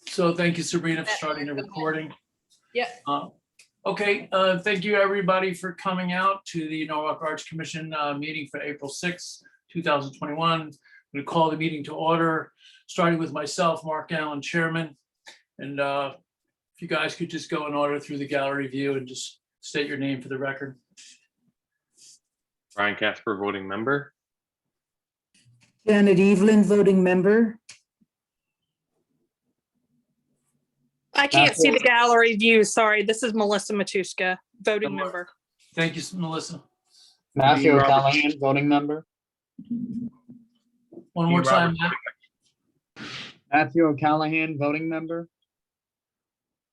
So thank you, Sabrina, for starting the recording. Yeah. Okay, thank you everybody for coming out to the Norwalk Arts Commission meeting for April 6th, 2021. I'm going to call the meeting to order, starting with myself, Mark Allen, Chairman. And if you guys could just go in order through the gallery view and just state your name for the record. Brian Casper, voting member. Janet Evelyn, voting member. I can't see the gallery view. Sorry, this is Melissa Matuska, voting member. Thank you, Melissa. Matthew Dean Roberts. O'Callahan, voting member. One more Dean time, Roberts. Matt. Matthew O'Callahan, voting member.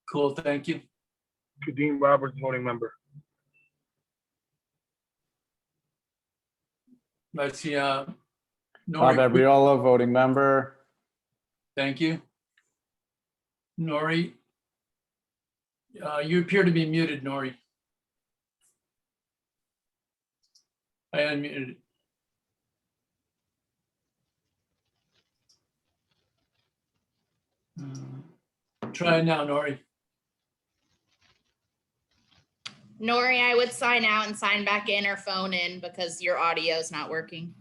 Cool, thank you. Dean Roberts, voting member. Let's see, Bob Nori, Abriola, voting member. thank you. Nori, you appear to be muted, Nori. I unmuted. Try it now, Nori. Nori, I would sign out and sign back in or phone in because your audio is not working.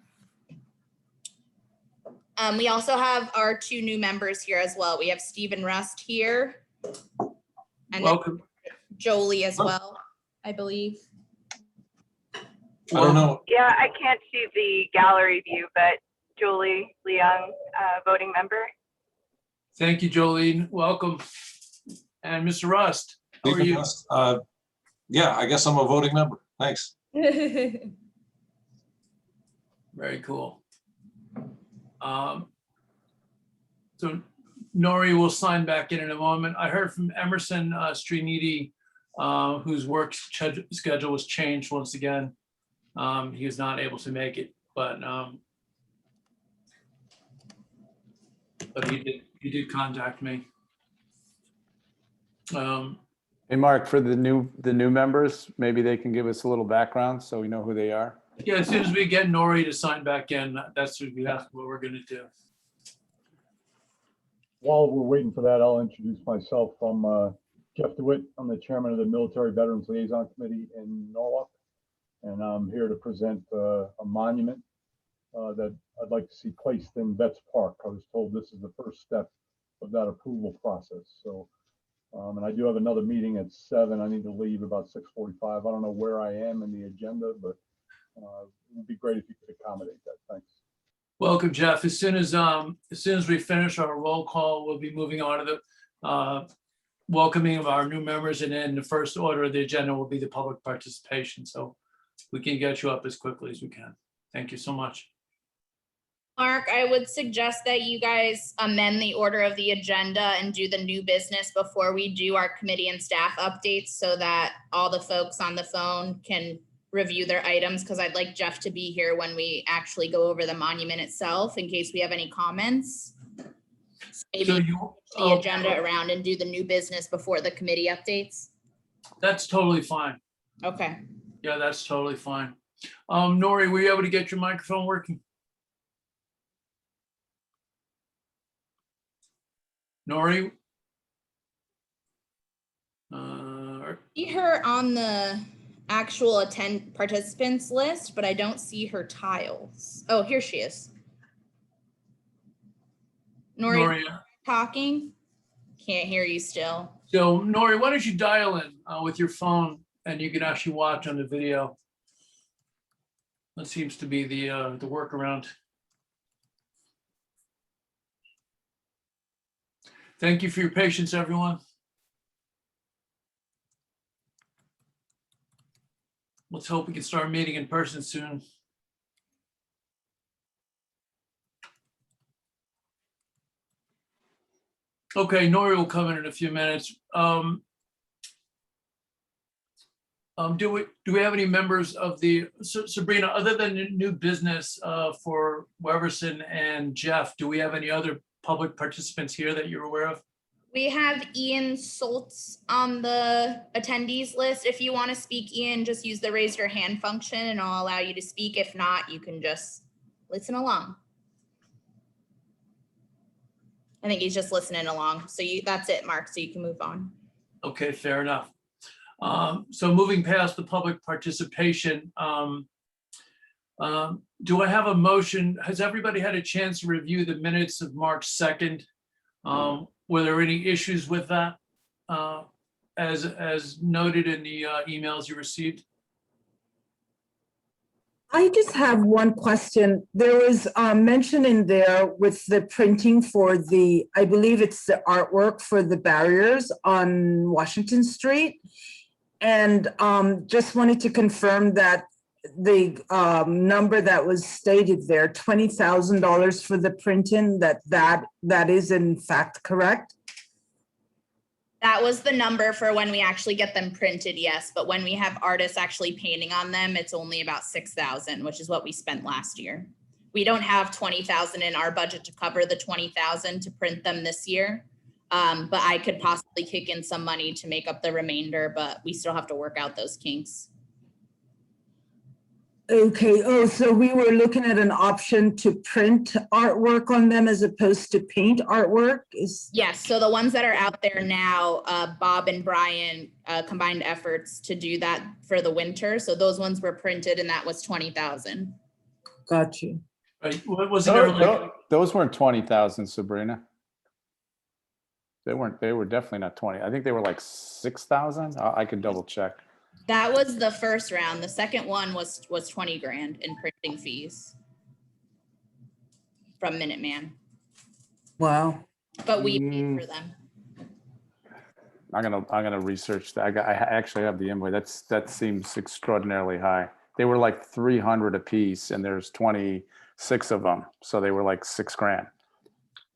We also have our two new members here as well. We have Stephen Rust here. And then Welcome. Jolie as well, I believe. I don't know. Yeah, I can't see the gallery view, but Julie Leung, voting member. Thank you, Jolene. Welcome. And Mr. Rust, how are you? Yeah, I guess I'm a voting member. Thanks. Very cool. So Nori will sign back in a moment. I heard from Emerson Srinidhi, whose work schedule was changed once again. He was not able to make it, but he did contact me. Hey, Mark, for the new members, maybe they can give us a little background so we know who they are. Yeah, as soon as we get Nori to sign back in, that's what we're going to do. While we're waiting for that, I'll introduce myself. I'm Jeff DeWitt. I'm the chairman of the Military Veterans Liaison Committee in Norwalk, and I'm here to present a monument that I'd like to see placed in Vets Park. I was told this is the first step of that approval process. So, and I do have another meeting at 7. I need to leave about 6:45. I don't know where I am in the agenda, but it would be great if you could accommodate that. Thanks. Welcome, Jeff. As soon as we finish our roll call, we'll be moving on to the welcoming of our new members, and then the first order of the agenda will be the public participation. So we can get you up as quickly as we can. Thank you so much. Mark, I would suggest that you guys amend the order of the agenda and do the new business before we do our committee and staff updates so that all the folks on the phone can review their items, because I'd like Jeff to be here when we actually go over the monument itself in case we have any comments. Maybe So the agenda around and do the new business before the committee updates. That's totally fine. Okay. Yeah, that's totally fine. Nori, were you able to get your microphone working? Nori? See her on the actual participants list, but I don't see her tiles. Oh, here she is. Nori, talking? Can't hear you still. So Nori, why don't you dial in with your phone and you can actually watch on the video. That seems to be the workaround. Thank you for your patience, everyone. Let's hope we can start meeting in person soon. Okay, Nori will come in a few minutes. Do we have any members of the, Sabrina, other than new business for Weverson and Jeff, do we have any other public participants here that you're aware of? We have Ian Soltz on the attendees list. If you want to speak, Ian, just use the raise your hand function and I'll allow you to speak. If not, you can just listen along. I think he's just listening along. So that's it, Mark. So you can move on. Okay, fair enough. So moving past the public participation, do I have a motion? Has everybody had a chance to review the minutes of March 2nd? Were there any issues with that? As noted in the emails you received? I just have one question. There was mention in there with the printing for the, I believe it's the artwork for the barriers on Washington Street. And just wanted to confirm that the number that was stated there, $20,000 for the printing, that is in fact correct? That was the number for when we actually get them printed, yes. But when we have artists actually painting on them, it's only about 6,000, which is what we spent last year. We don't have 20,000 in our budget to cover the 20,000 to print them this year. But I could possibly kick in some money to make up the remainder, but we still have to work out those kinks. Okay, oh, so we were looking at an option to print artwork on them as opposed to paint artwork is? Yes, so the ones that are out there now, Bob and Brian combined efforts to do that for the winter. So those ones were printed and that was 20,000. Got you. Right, what was there like? Those weren't 20,000, Sabrina. They were definitely not 20. I think they were like 6,000. I could double check. That was the first round. The second one was 20 grand in printing fees from Minuteman, Wow. but we paid for them. I'm gonna research that. I actually have the invoice. That seems extraordinarily high. They were like 300 a piece, and there's 26 of them, so they were like $6,000.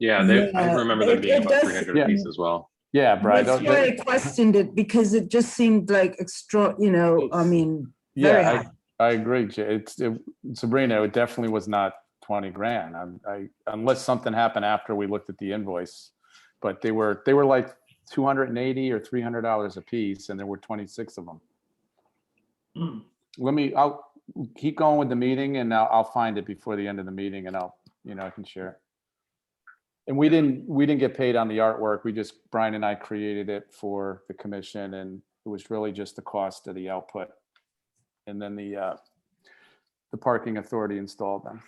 Yeah, I remember them being about 300 Yeah. apiece as well. Yeah, Brian. That's why I questioned it, because it just seemed like extra, I mean, very Yeah, high. I agree. Sabrina, it definitely was not 20 grand. Unless something happened after we looked at the invoice, but they were like $280 or $300 a piece, and there were 26 of them. I'll keep going with the meeting, and I'll find it before the end of the meeting, and I can share it. And we didn't get paid on the artwork. Brian and I created it for the commission, and it was really just the cost of the output. And then the parking authority installed them.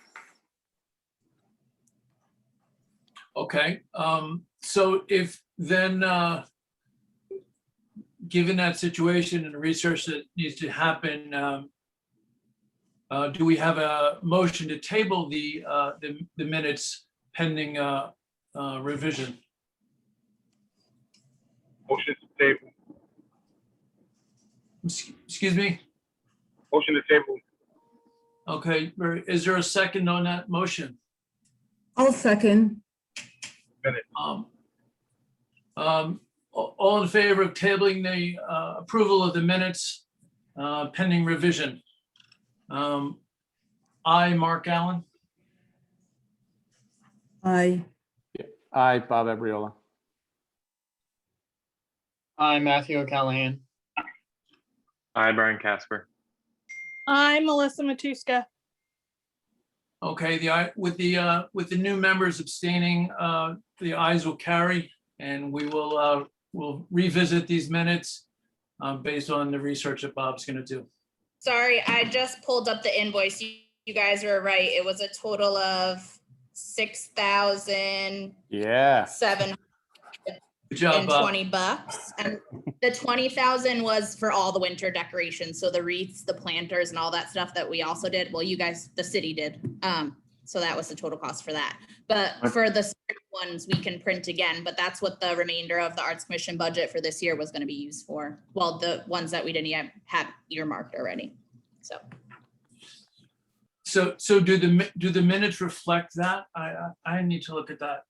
Okay, so if then, given that situation and the research that needs to happen, do we have a motion to table the minutes pending revision? Motion to table. Excuse me? Motion to table. Okay, is there a second on that motion? I'll second. All in favor of tabling the approval of the minutes pending revision? I, Mark Allen. Aye. Aye, Bob Ebriola. Hi, Matthew O'Callahan. Hi, Brian Casper. I'm Melissa Matuska. Okay, with the new members abstaining, the ayes will carry, and we'll revisit these minutes based on the research that Bob's going to do. Sorry, I just pulled up the invoice. You guys were right. It was a total of 6,007 Yeah. Good job, and Bob. 20 bucks. And the 20,000 was for all the winter decorations. So the wreaths, the planters and all that stuff that we also did. Well, you guys, the city did. So that was the total cost for that. But for the spring ones, we can print again, but that's what the remainder of the Arts Commission budget for this year was going to be used for. Well, the ones that we didn't yet have earmarked already. So do the minutes reflect that? I need to look at that.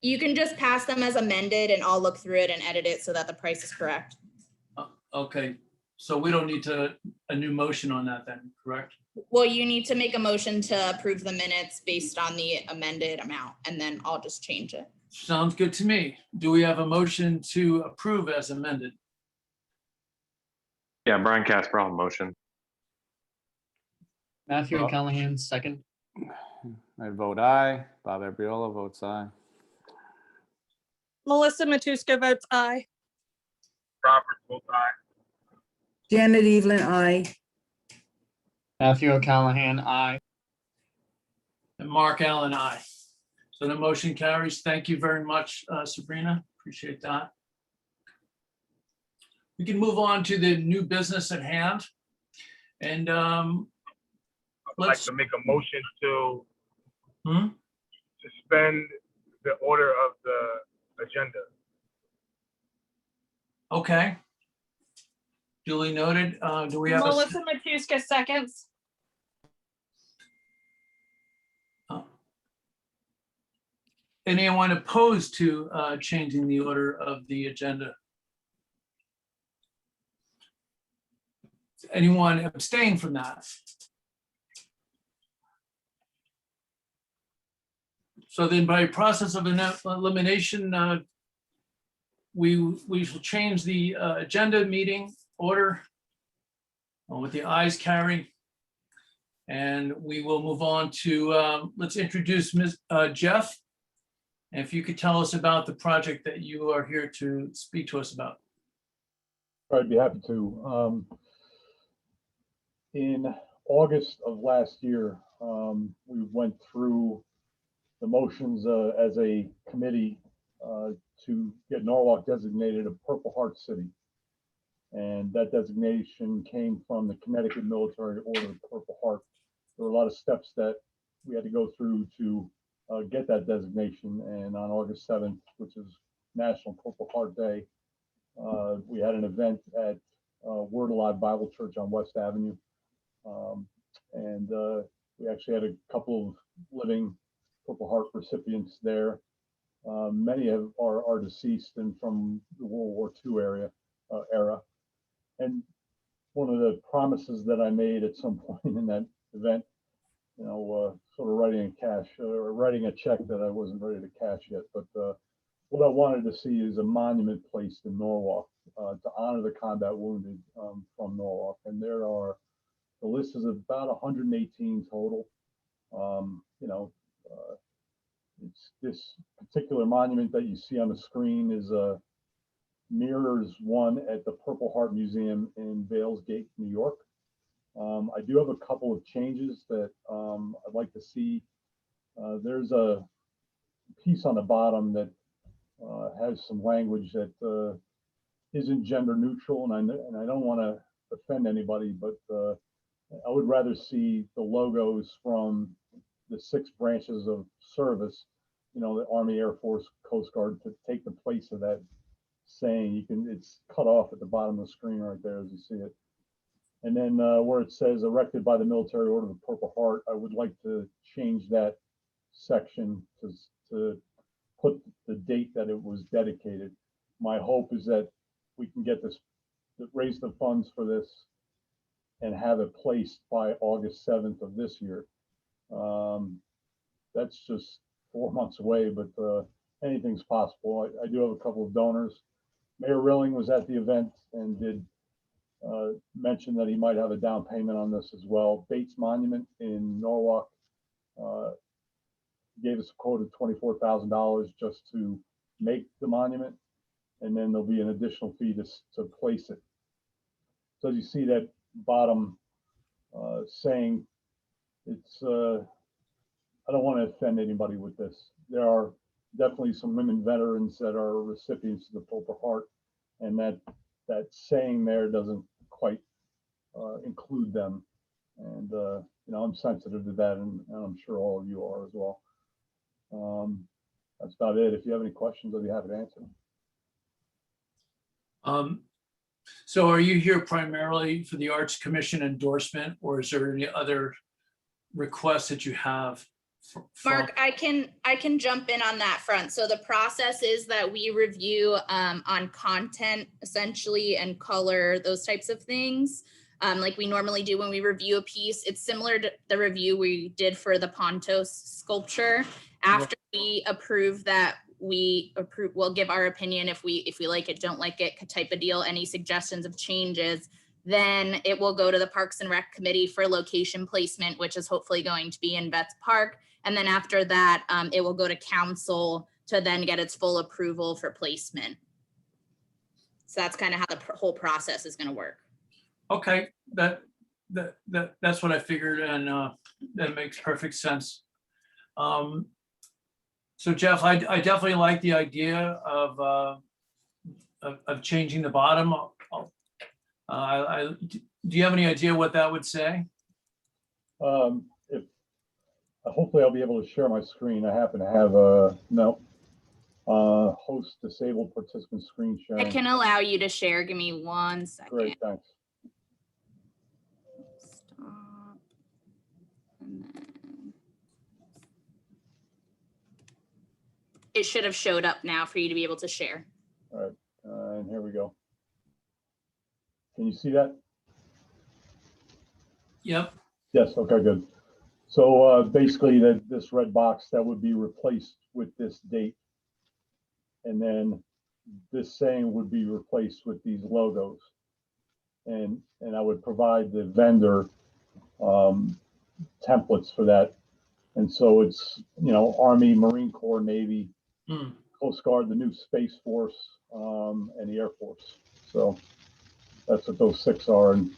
You can just pass them as amended and I'll look through it and edit it so that the price is correct. Okay, so we don't need a new motion on that then, correct? Well, you need to make a motion to approve the minutes based on the amended amount, and then I'll just change it. Sounds good to me. Do we have a motion to approve as amended? Yeah, Brian Casper on motion. Matthew O'Callahan, second. I vote aye. Bob Abriola votes aye. Melissa Matuska votes aye. Robert votes aye. Janet Evelyn, I. Matthew O'Callahan, aye. And Mark Allen, aye. So the motion carries. Thank you very much, Sabrina. Appreciate that. We can move on to the new business at hand. And I'd like let's, to make a motion to Hmm? suspend the order of the agenda. Okay. Duly noted. Do we have a? Melissa Matuska seconds. Anyone opposed to changing the order of the agenda? Anyone abstain from that? So then by process of elimination, we shall change the agenda meeting order with the ayes carry. And we will move on to, let's introduce Ms. Jeff. And if you could tell us about the project that you are here to speak to us about. I'd be happy to. In August of last year, we went through the motions as a committee to get Norwalk designated a Purple Heart City. And that designation came from the Connecticut Military Order of Purple Heart. There were a lot of steps that we had to go through to get that designation. And on August 7th, which is National Purple Heart Day, we had an event at Word Alive Bible Church on West Avenue. And we actually had a couple of living Purple Heart recipients there. Many are deceased and from the World War II era. And one of the promises that I made at some point in that event, sort of writing a check that I wasn't ready to cash yet, but what I wanted to see is a monument placed in Norwalk to honor the combat wounded from Norwalk. And the list is about 118 total. It's this particular monument that you see on the screen mirrors one at the Purple Heart Museum in Vales Gate, New York. I do have a couple of changes that I'd like to see. There's a piece on the bottom that has some language that isn't gender neutral, and I don't want to offend anybody, but I would rather see the logos from the 6 branches of service, the Army, Air Force, Coast Guard, to take the place of that saying. It's cut off at the bottom of the screen right there as you see it. And then where it says erected by the Military Order of the Purple Heart, I would like to change that section to put the date that it was dedicated. My hope is that we can get this, raise the funds for this and have it placed by August 7th of this year. That's just 4 months away, but anything's possible. I do have a couple of donors. Mayor Rilling was at the event and did mention that he might have a down payment on this as well. Bates Monument in Norwalk gave us a quote of $24,000 just to make the monument, and then there'll be an additional fee to place it. So as you see that bottom saying, it's I don't want to offend anybody with this. There are definitely some women veterans that are recipients of the Purple Heart, and that saying there doesn't quite include them. And I'm sensitive to that, and I'm sure all of you are as well. That's about it. If you have any questions, I'll be happy to answer them. So are you here primarily for the Arts Commission endorsement, or is there any other requests that you have? Mark, I can jump in on that front. So the process is that we review on content essentially and color, those types of things. Like we normally do when we review a piece. It's similar to the review we did for the Pontos sculpture. After we approve that, we'll give our opinion if we like it, don't like it, type of deal, any suggestions of changes. Then it will go to the Parks and Rec Committee for location placement, which is hopefully going to be in Vets Park. And then after that, it will go to council to then get its full approval for placement. So that's kind of how the whole process is going to work. Okay, that's what I figured, and that makes perfect sense. So Jeff, I definitely like the idea of changing the bottom. Do you have any idea what that would say? If hopefully I'll be able to share my screen. I happen to have host disabled participant screen I sharing. can allow you to share. Give me 1 second. Great, thanks. Stop. And then it should have showed up now for you to be able to share. All right, and here we go. Can you see that? Yep. Yes, okay, good. So basically this red box that would be replaced with this date. And then this saying would be replaced with these logos. And I would provide the vendor templates for that. And so it's, Army, Marine Corps, Navy, Coast Guard, the new Space Force, and the Air Force. So that's what those 6 are. And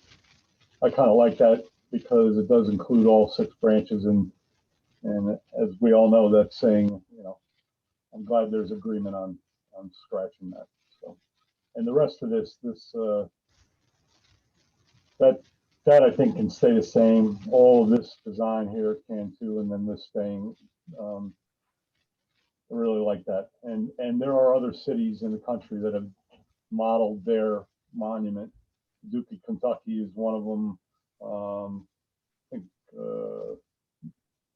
I kind of like that because it does include all 6 branches. And as we all know, that's saying, I'm glad there's agreement on scratching that. So, and the rest of this that I think can stay the same. All of this design here can too, and then this staying. I really like that. And there are other cities in the country that have modeled their monument. Paducah, Kentucky is one of them. I think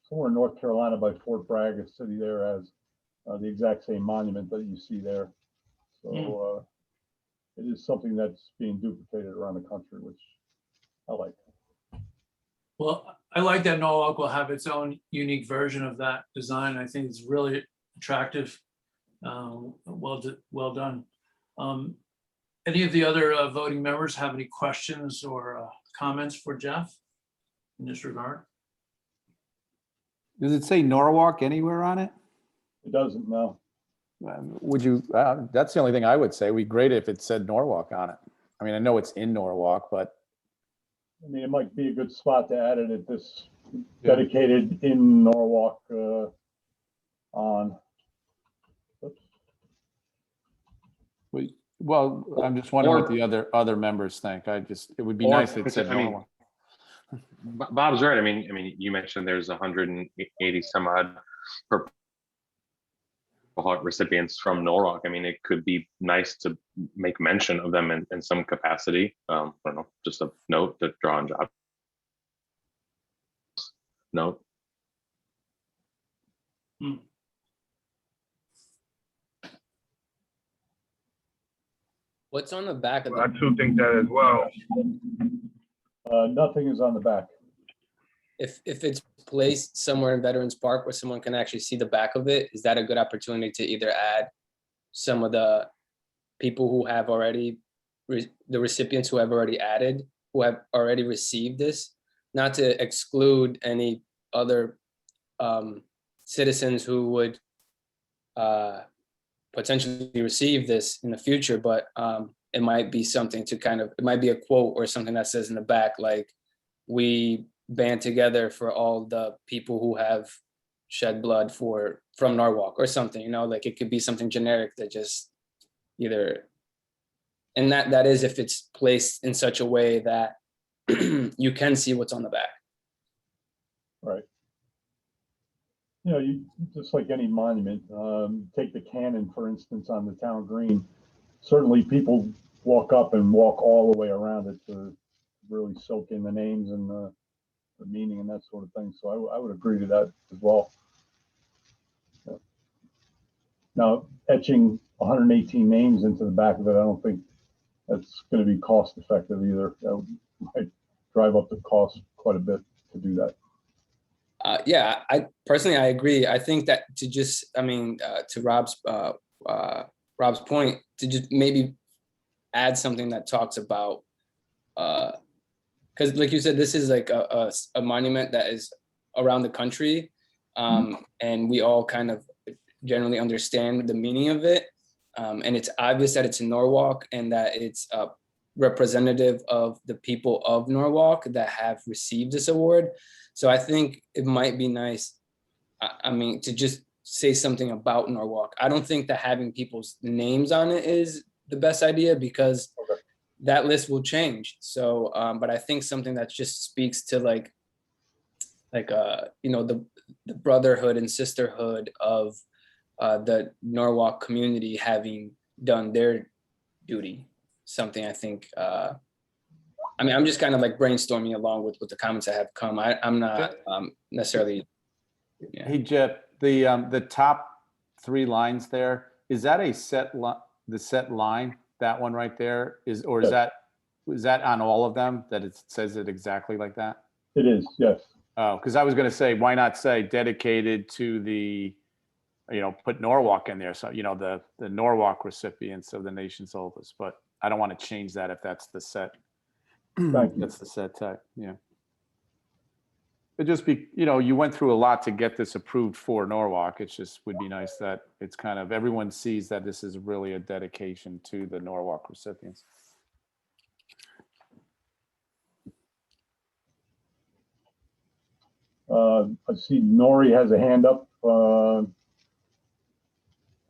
somewhere in North Carolina by Fort Bragg, a city there has the exact same monument that you see there. So it is something that's being duplicated around the country, which I like. Well, I like that Norwalk will have its own unique version of that design. I think it's really attractive. Well done. Any of the other voting members have any questions or comments for Jeff in this regard? Does it say Norwalk anywhere on it? It doesn't, no. Would you, that's the only thing I would say. It'd be great if it said Norwalk on it. I mean, I know it's in Norwalk, but. I mean, it might be a good spot to add it at this dedicated in Norwalk on. Oops. Well, I'm just wondering what the other members think. It would be nice if it said Norwalk. Bob's right. I mean, you mentioned there's 180 some odd Purple Heart recipients from Norwalk. I mean, it could be nice to make mention of them in some capacity. I don't know, just a note to draw on job. Note. What's on the back of I the, too think that as well. Nothing is on the back. if it's placed somewhere in Veterans Park where someone can actually see the back of it, is that a good opportunity to either add some of the people who have already, the recipients who have already added, who have already received this, not to exclude any other citizens who would potentially receive this in the future, but it might be something to it might be a quote or something that says in the back, like, we band together for all the people who have shed blood from Norwalk or something, like it could be something generic that just either, and that is if it's placed in such a way that you can see what's on the back. Right. You just like any monument, take the cannon, for instance, on the town green. Certainly people walk up and walk all the way around it to really soak in the names and the meaning and that sort of thing. So I would agree to that as well. Yeah. Now, etching 118 names into the back of it, I don't think that's going to be cost effective either. That might drive up the cost quite a bit to do that. Yeah, I personally agree. I think that to Rob's point, to just maybe add something that talks about because like you said, this is like a monument that is around the country. And we all kind of generally understand the meaning of it. And it's obvious that it's in Norwalk and that it's representative of the people of Norwalk that have received this award. So I think it might be nice, I mean, to just say something about Norwalk. I don't think that having people's names on it is the best idea because that list will change. So, but I think something that just speaks to like you know, the brotherhood and sisterhood of the Norwalk community having done their duty. Something I think, I mean, I'm just kind of like brainstorming along with the comments that have come. I'm not necessarily. Yeah. Hey, Jeff, the top 3 lines there, is that the set line, that one right there is, or is that on all of them that it says it exactly like that? It is, yes. Oh, because I was going to say, why not say dedicated to the, you know, put Norwalk in there. So, you know, the Norwalk recipients of the nation's oldest, but I don't want to change that if that's the set. Thank you. That's the set type, yeah. It just be, you know, you went through a lot to get this approved for Norwalk. It's just would be nice that it's kind of, everyone sees that this is really a dedication to the Norwalk recipients. I see Nori has a hand up on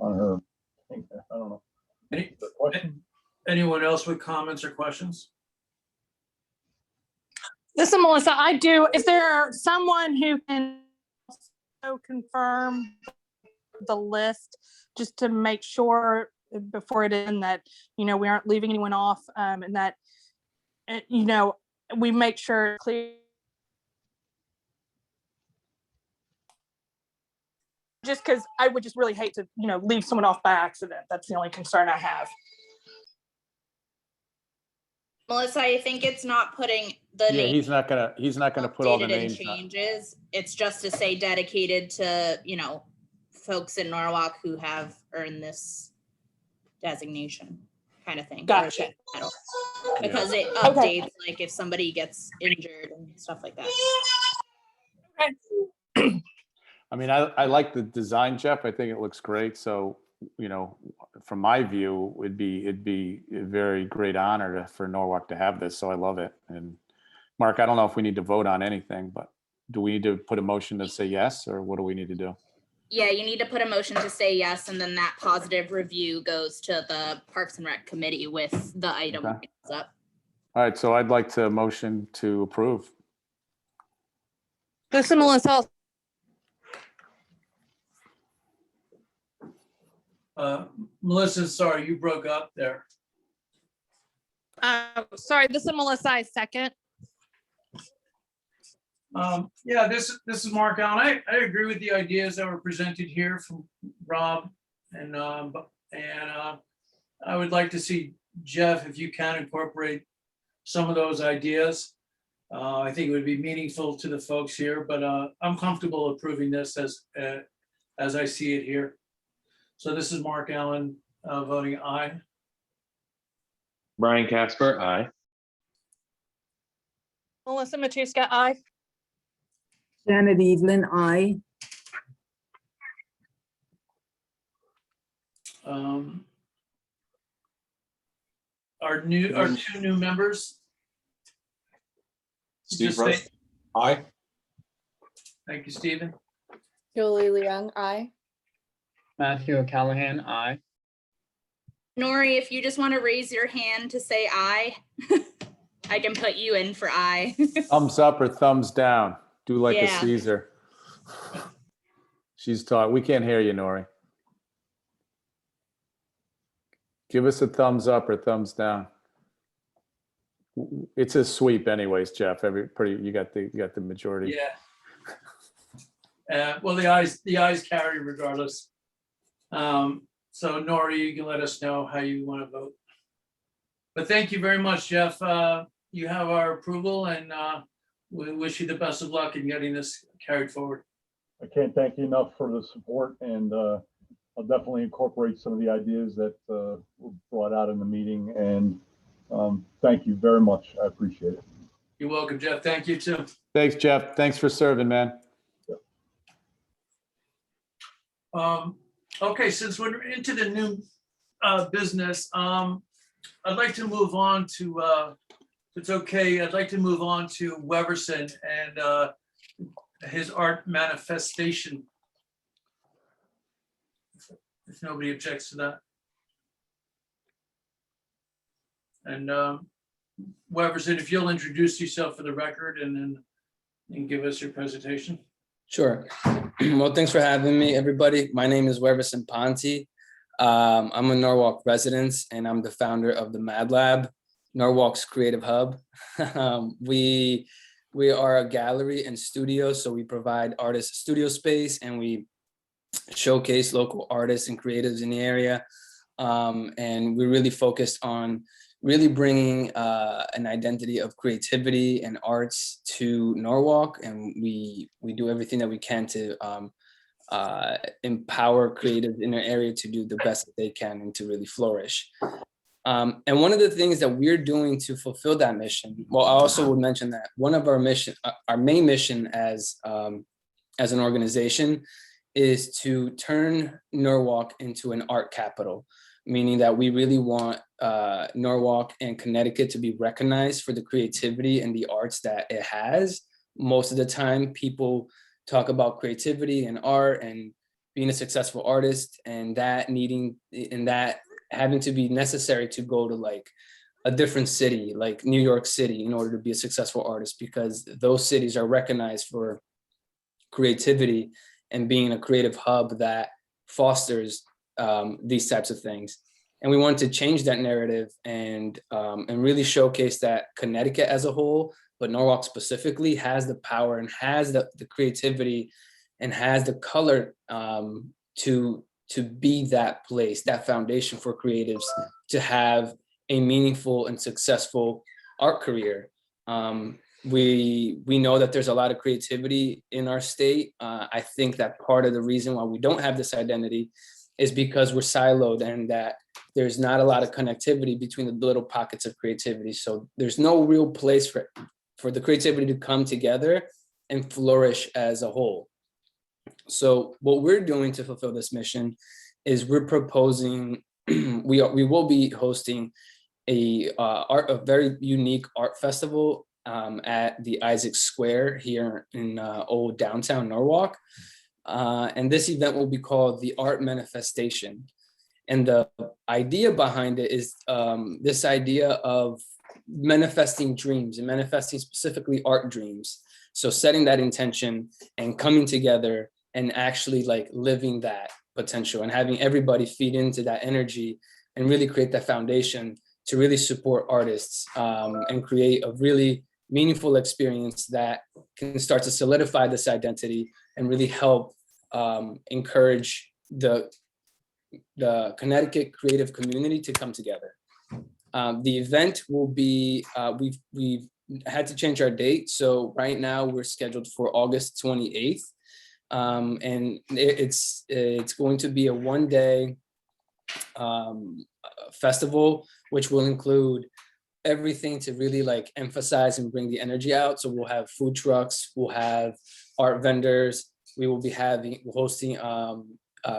her. I don't know. Any- The question? Anyone else with comments or questions? This is Melissa. I do. Is there someone who can also confirm the list just to make sure before it in that, you know, we aren't leaving anyone off, and that, you know, we make sure it's clear. Just because I would just really hate to, you know, leave someone off by accident. That's the only concern I have. Melissa, I think it's not putting the Yeah, name he's not gonna put all the updated and names. changes. It's just to say dedicated to, you know, folks in Norwalk who have earned this designation kind of thing. Gotcha. Because it updates, like if somebody gets injured and stuff like that. I mean, I like the design, Jeff. I think it looks great. So, you know, from my view, it'd be a very great honor for Norwalk to have this. So I love it. And Mark, I don't know if we need to vote on anything, but do we need to put a motion to say yes, or what do we need to do? Yeah, you need to put a motion to say yes, and then that positive review goes to the Parks and Rec committee with the item Okay. up. All right, so I'd like to motion to approve. This is Melissa. Melissa, sorry, you broke up there. Sorry, this is Melissa. I second. Yeah, this is Mark Allen. I agree with the ideas that were presented here from Rob and I would like to see, Jeff, if you can incorporate some of those ideas. I think it would be meaningful to the folks here, but I'm comfortable approving this as I see it here. So this is Mark Allen voting aye. Brian Casper, aye. Melissa Matuska, aye. Janet Evelyn, aye. Our 2 new members. Steve Just Rush, say- aye. Thank you, Stephen. Julie Leung, aye. Matthew O'Callahan, aye. Nori, if you just want to raise your hand to say aye, I can put you in for aye. Thumbs up or thumbs down? Do like a Yeah. Caesar. She's taught. We can't hear you, Nori. Give us a thumbs up or thumbs down. It's a sweep anyways, Jeff. You got the majority. Yeah. Well, the ayes carry regardless. So Nori, you can let us know how you want to vote. But thank you very much, Jeff. You have our approval, and we wish you the best of luck in getting this carried forward. I can't thank you enough for the support, and I'll definitely incorporate some of the ideas that were brought out in the meeting, and Thank you very much. I appreciate it. You're welcome, Jeff. Thank you too. Thanks, Jeff. Thanks for serving, man. Okay, since we're into the new business, I'd like to move on to, if it's okay, I'd like to move on to Weverson and his art manifestation. If nobody objects to that. And Weverson, if you'll introduce yourself for the record and then give us your presentation. Sure. Well, thanks for having me, everybody. My name is Weverson Ponte. I'm a Norwalk resident and I'm the founder of the Mad Lab, Norwalk's creative hub. We are a gallery and studio, so we provide artists studio space and we showcase local artists and creatives in the area. And we're really focused on really bringing an identity of creativity and arts to Norwalk. And we do everything that we can to empower creatives in their area to do the best that they can and to really flourish. And one of the things that we're doing to fulfill that mission, well, I also would mention that one of our main mission as an organization is to turn Norwalk into an art capital, meaning that we really want Norwalk and Connecticut to be recognized for the creativity and the arts that it has. Most of the time, people talk about creativity and art and being a successful artist and that having to be necessary to go to like a different city, like New York City, in order to be a successful artist, because those cities are recognized for creativity and being a creative hub that fosters these types of things. And we want to change that narrative and really showcase that Connecticut as a whole, but Norwalk specifically, has the power and has the creativity and has the color to be that place, that foundation for creatives to have a meaningful and successful art career. We know that there's a lot of creativity in our state. I think that part of the reason why we don't have this identity is because we're siloed and that there's not a lot of connectivity between the little pockets of creativity. So there's no real place for the creativity to come together and flourish as a whole. So what we're doing to fulfill this mission is we're proposing, we will be hosting a very unique art festival at the Isaac Square here in old downtown Norwalk. And this event will be called the Art Manifestation. And the idea behind it is this idea of manifesting dreams and manifesting specifically art dreams. So setting that intention and coming together and actually like living that potential and having everybody feed into that energy and really create that foundation to really support artists and create a really meaningful experience that can start to solidify this identity and really help encourage the Connecticut creative community to come together. The event will be, we've had to change our date. So right now we're scheduled for August 28th. And it's going to be a one-day festival, which will include everything to really like emphasize and bring the energy out. So we'll have food trucks, we'll have art vendors, we will be hosting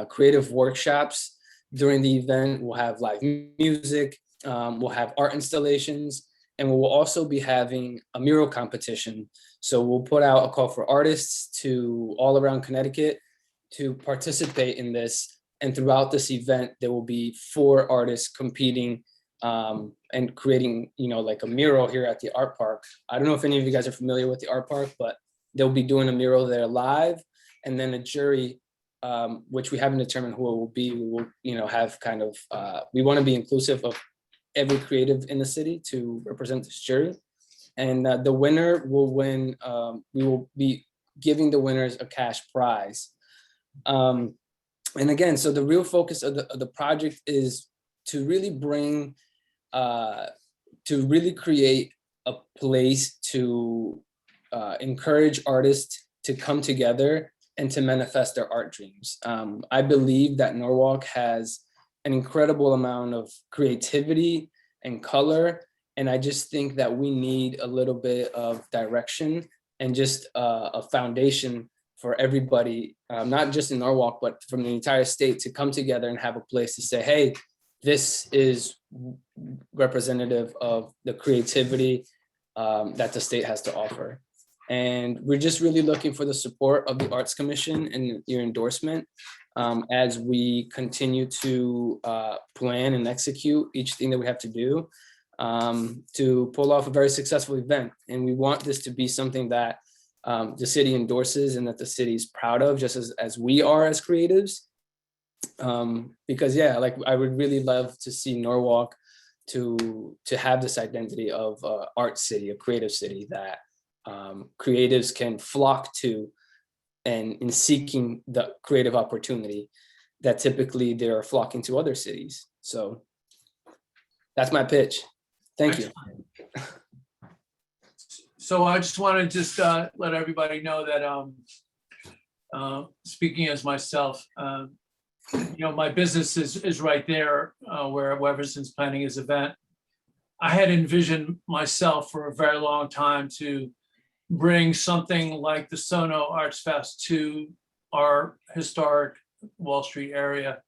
creative workshops during the event. We'll have live music, we'll have art installations, and we will also be having a mural competition. So we'll put out a call for artists to all around Connecticut to participate in this. And throughout this event, there will be 4 artists competing and creating, like a mural here at the art park. I don't know if any of you guys are familiar with the art park, but they'll be doing a mural there live. And then a jury, which we haven't determined who it will be. We will, have kind of, we want to be inclusive of every creative in the city to represent this jury. And the winner will win, we will be giving the winners a cash prize. And again, so the real focus of the project is to really bring, to really create a place to encourage artists to come together and to manifest their art dreams. I believe that Norwalk has an incredible amount of creativity and color And I just think that we need a little bit of direction and just a foundation for everybody, not just in Norwalk, but from the entire state, to come together and have a place to say, hey, this is representative of the creativity that the state has to offer. And we're just really looking for the support of the Arts Commission and your endorsement as we continue to plan and execute each thing that we have to do to pull off a very successful event. And we want this to be something that the city endorses and that the city is proud of, just as we are as creatives. Because yeah, like I would really love to see Norwalk to have this identity of art city, a creative city that creatives can flock to, and in seeking the creative opportunity that typically they're flocking to other cities. So that's my pitch. Thank you. So I just want to just let everybody know that speaking as myself, my business is right there where Weverson's planning his event. I had envisioned myself for a very long time to bring something like the Sono Arts Fest to our historic Wall Street area.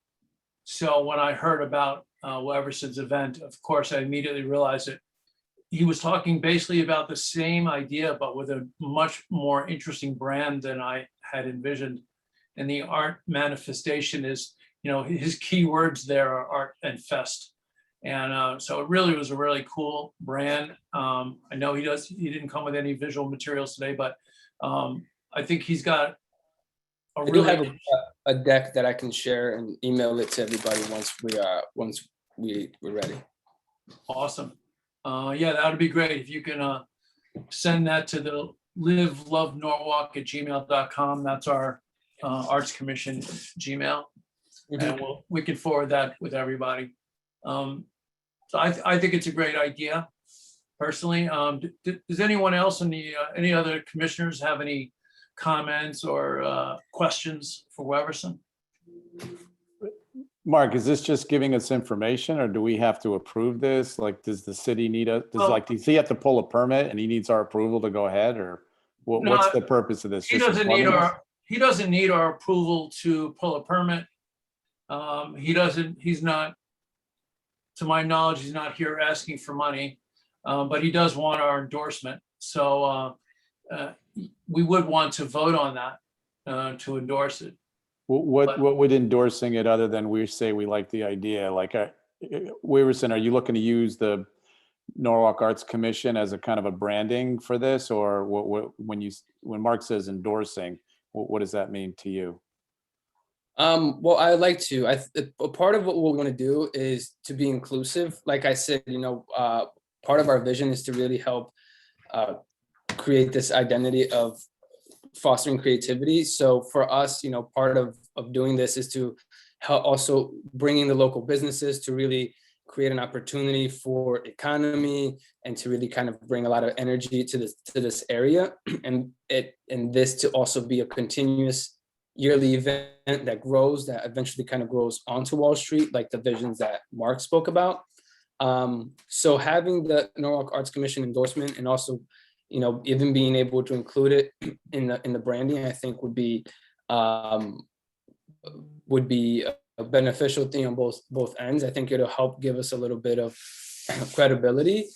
So when I heard about Weverson's event, of course, I immediately realized that he was talking basically about the same idea, but with a much more interesting brand than I had envisioned. And the art manifestation is, his key words there are art and fest. And so it really was a really cool brand. I know he didn't come with any visual materials today, but I think he's got I do have a deck that I can share and email it to everybody once we're ready. Awesome. Yeah, that would be great. If you can send that to the livelovenorwalk@gmail.com. That's our Arts Commission Gmail. And we can forward that with everybody. So I think it's a great idea, personally. Does anyone else in any other commissioners have any comments or questions for Weverson? Mark, is this just giving us information, or do we have to approve this? Like, does the city need does he have to pull a permit and he needs our approval to go ahead, or what's the purpose of this? He Just doesn't need our approval to pull a permit. He's not, to my knowledge, he's not here asking for money, but he does want our endorsement. So we would want to vote on that to endorse it. What would endorsing it, other than we say we like the idea? Like, Weverson, are you looking to use the Norwalk Arts Commission as a kind of a branding for this, or when Mark says endorsing, what does that mean to you? Well, I like to. A part of what we're going to do is to be inclusive. Like I said, part of our vision is to really help create this identity of fostering creativity. So for us, part of doing this is to help also bringing the local businesses to really create an opportunity for economy and to really kind of bring a lot of energy to this area, and this to also be a continuous yearly event that grows, that eventually kind of grows onto Wall Street, like the visions that Mark spoke about. So having the Norwalk Arts Commission endorsement, and also, even being able to include it in the branding, I think would be a beneficial thing on both ends. I think it'll help give us a little bit of credibility.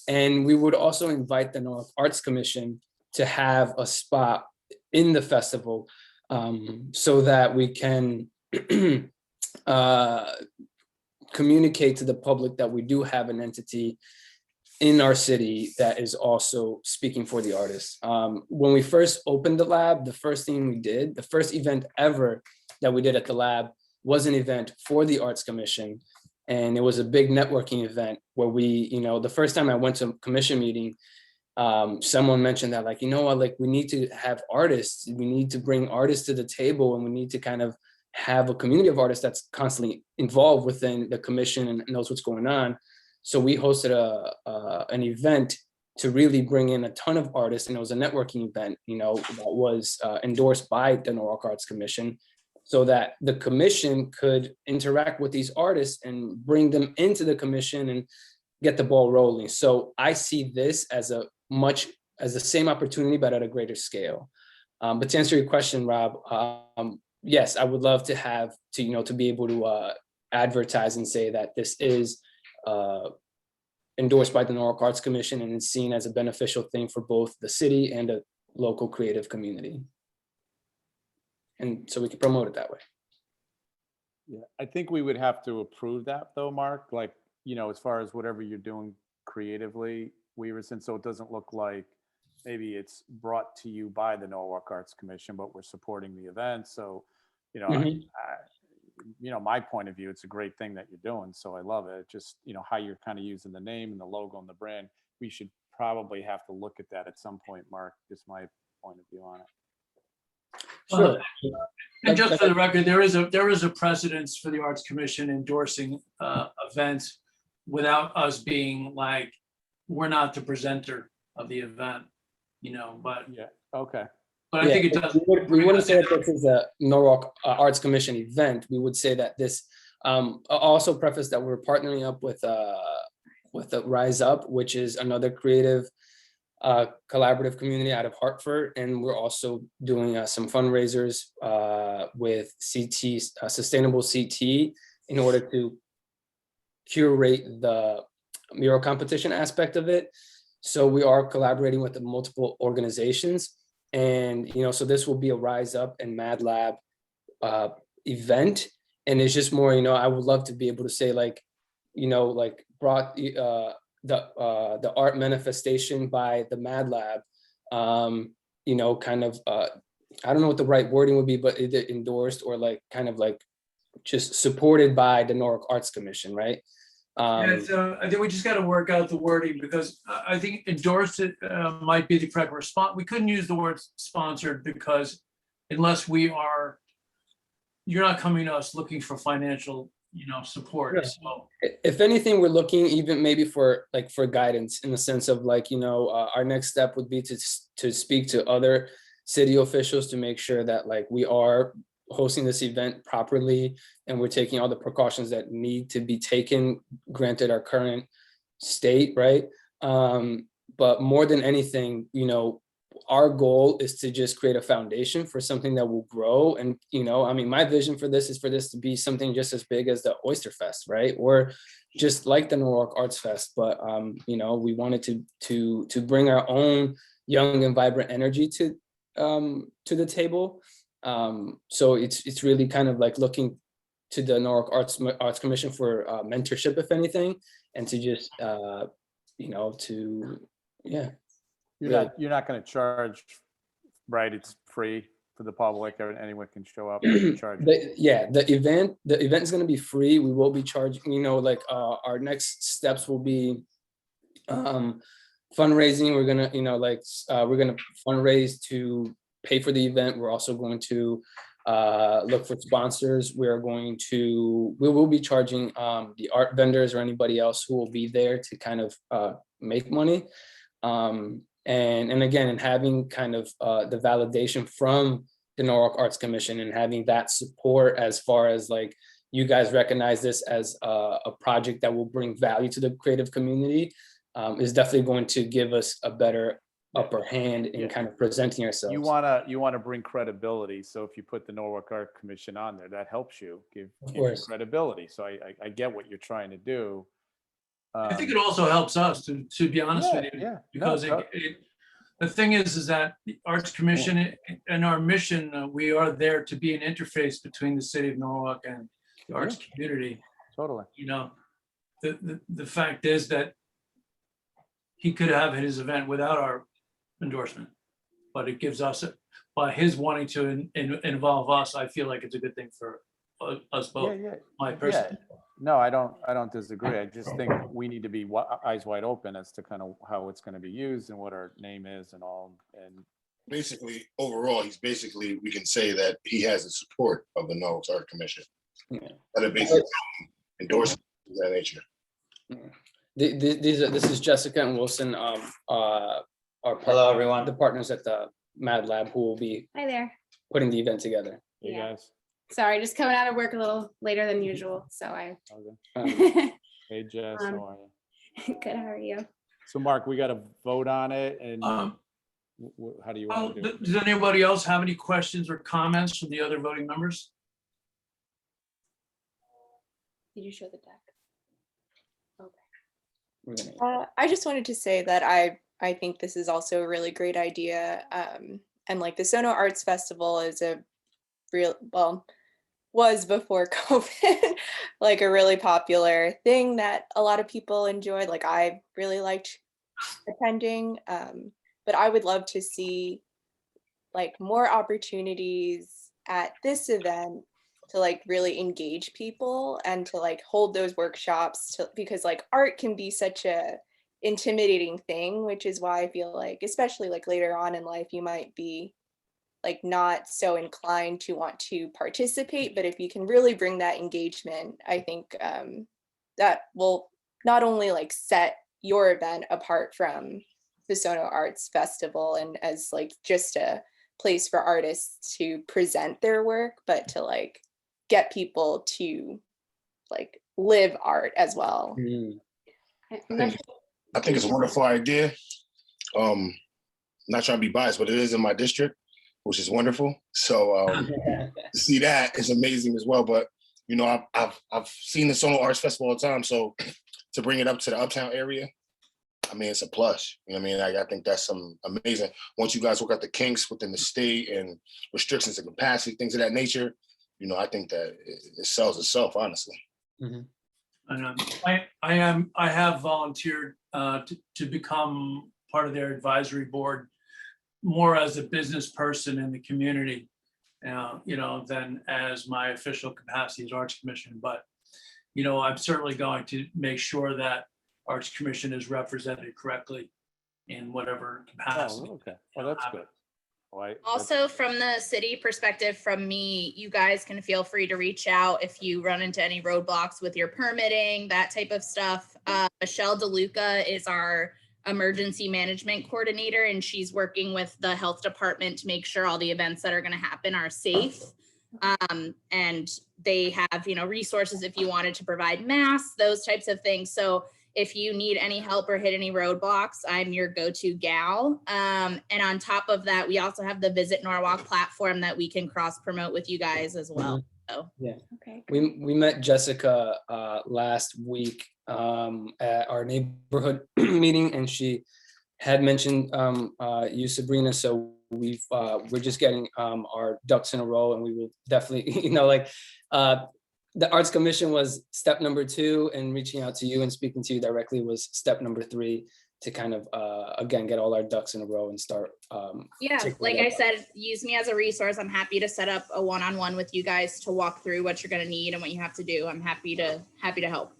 And we would also invite the Norwalk Arts Commission to have a spot in the festival, so that we can communicate to the public that we do have an entity in our city that is also speaking for the artists. When we first opened the lab, the first thing we did, the first event ever that we did at the lab, was an event for the Arts Commission. And it was a big networking event where we, the first time I went to a commission meeting, someone mentioned that, like, we need to have artists, we need to bring artists to the table, and we need to kind of have a community of artists that's constantly involved within the commission and knows what's going on. So we hosted an event to really bring in a ton of artists, and it was a networking event, that was endorsed by the Norwalk Arts Commission, so that the commission could interact with these artists and bring them into the commission and get the ball rolling. So I see this as the same opportunity, but at a greater scale. But to answer your question, Rob, yes, I would love to have to be able to advertise and say that this is endorsed by the Norwalk Arts Commission and is seen as a beneficial thing for both the city and a local creative community. And so we can promote it that way. Yeah, I think we would have to approve that though, Mark, like, as far as whatever you're doing creatively, Weaverson, so it doesn't look like maybe it's brought to you by the Norwalk Arts Commission, but we're supporting the event. So, my point of view, it's a great thing that you're doing. So I love it. Just, how you're kind of using the name and the logo and the brand. We should probably have to look at that at some point, Mark, just my point of view on it. Sure. And just for the record, there is a precedence for the Arts Commission endorsing events without us being like, we're not the presenter of the event, but. Yeah, okay. But I think it does. We wouldn't say that this is a Norwalk Arts Commission event. We would say that this, also preface that we're partnering up with the Rise Up, which is another creative collaborative community out of Hartford. And we're also doing some fundraisers with CT, Sustainable CT, in order to curate the mural competition aspect of it. So we are collaborating with the multiple organizations. And, so this will be a Rise Up and Mad Lab event. And it's just more, I would love to be able to say brought the art manifestation by the Mad Lab, I don't know what the right wording would be, but either endorsed or just supported by the Norwalk Arts Commission, right? So I think we just got to work out the wording, because I think endorsed it might be the correct response. We couldn't use the word sponsored, because unless you're not coming to us looking for financial, support. Yeah. So If anything, we're looking even maybe for guidance, in the sense of our next step would be to speak to other city officials to make sure that we are hosting this event properly and we're taking all the precautions that need to be taken, granted our current state, right? But more than anything, our goal is to just create a foundation for something that will grow. And, my vision for this is for this to be something just as big as the Oyster Fest, right? Or just like the Norwalk Arts Fest. But, we wanted to bring our own young and vibrant energy to the table. So it's really kind of looking to the Norwalk Arts Commission for mentorship, if anything, and to just, You're not going to charge, right? It's free for the public. Anyone can show up and charge. The event is going to be free. We will be charging, our next steps will be fundraising. We're going to, we're going to fundraise to pay for the event. We're also going to look for sponsors. We will be charging the art vendors or anybody else who will be there to kind of make money. And again, having kind of the validation from the Norwalk Arts Commission and having that support as far as you guys recognize this as a project that will bring value to the creative community is definitely going to give us a better upper hand in kind of presenting ourselves. You want to bring credibility. So if you put the Norwalk Art Commission on there, that helps you give you credibility. So I get what you're trying to do. I think it also helps us to be honest with you, because the thing is that the Arts Commission and our mission, we are there to be an interface between the city of Norwalk and the arts community. Totally. The fact is that he could have his event without our endorsement, but it gives us, by his wanting to involve us, I feel like it's a good thing for us both. My person. No, I don't disagree. I just think we need to be eyes wide open as to kind of how it's going to be used and what our name is and all. And basically, overall, we can say that he has the support of the Norwalk Art Commission. That are basically endorsing that nature. This is Jessica and Wilson, hello everyone, the partners at the Mad Lab, who will be Hi there. putting the event together. Hey guys. Sorry, just coming out of work a little later than usual, so I. Hey Jess, how are you? Good, how are you? So Mark, we got to vote on it and how do you Well, want to do it? does anybody else have any questions or comments from the other voting members? Did you show the deck? We're gonna- I just wanted to say that I think this is also a really great idea. And like the Sono Arts Festival is a real, well, was before COVID, like a really popular thing that a lot of people enjoyed. Like I really liked attending, but I would love to see like more opportunities at this event to like really engage people and to like hold those workshops because like art can be such a intimidating thing, which is why I feel like, especially like later on in life, you might be like not so inclined to want to participate. But if you can really bring that engagement, I think that will not only like set your event apart from the Sono Arts Festival and as like just a place for artists to present their work, but to like get people to like live art as well. I think it's a wonderful idea. Not trying to be biased, but it is in my district, which is wonderful. So to see that is amazing as well. But you know, I've seen the Sono Arts Festival all the time. So to bring it up to the Uptown area, I mean, it's a plus. You know what I mean? I think that's some amazing. Once you guys work out the kinks within the state and restrictions and capacity, things of that nature, you know, I think that it sells itself, honestly. Mm-hmm. And I have volunteered to become part of their advisory board more as a business person in the community, you know, than as my official capacity as Arts Commission. But, you know, I'm certainly going to make sure that Arts Commission is represented correctly in whatever capacity. Oh, okay. Well, that's good. Also, from the city perspective, from me, you guys can feel free to reach out if you run into any roadblocks with your permitting, that type of stuff. Michelle DeLuca is our emergency management coordinator, and she's working with the health department to make sure all the events that are going to happen are safe. And they have, you know, resources if you wanted to provide masks, those types of things. So if you need any help or hit any roadblocks, I'm your go-to gal. And on top of that, we also have the Visit Norwalk platform that we can cross promote with you guys as well. So yeah. Okay. We met Jessica last week at our neighborhood meeting, and she had mentioned you, Sabrina. So we're just getting our ducks in a row, and we will definitely, you know, like the Arts Commission was step number 2, and reaching out to you and speaking to you directly was step number 3 to kind of again get all our ducks in a row and start. Yeah, like I said, use me as a resource. I'm happy to set up a one-on-one with you guys to walk through what you're going to need and what you have to do. I'm happy to help.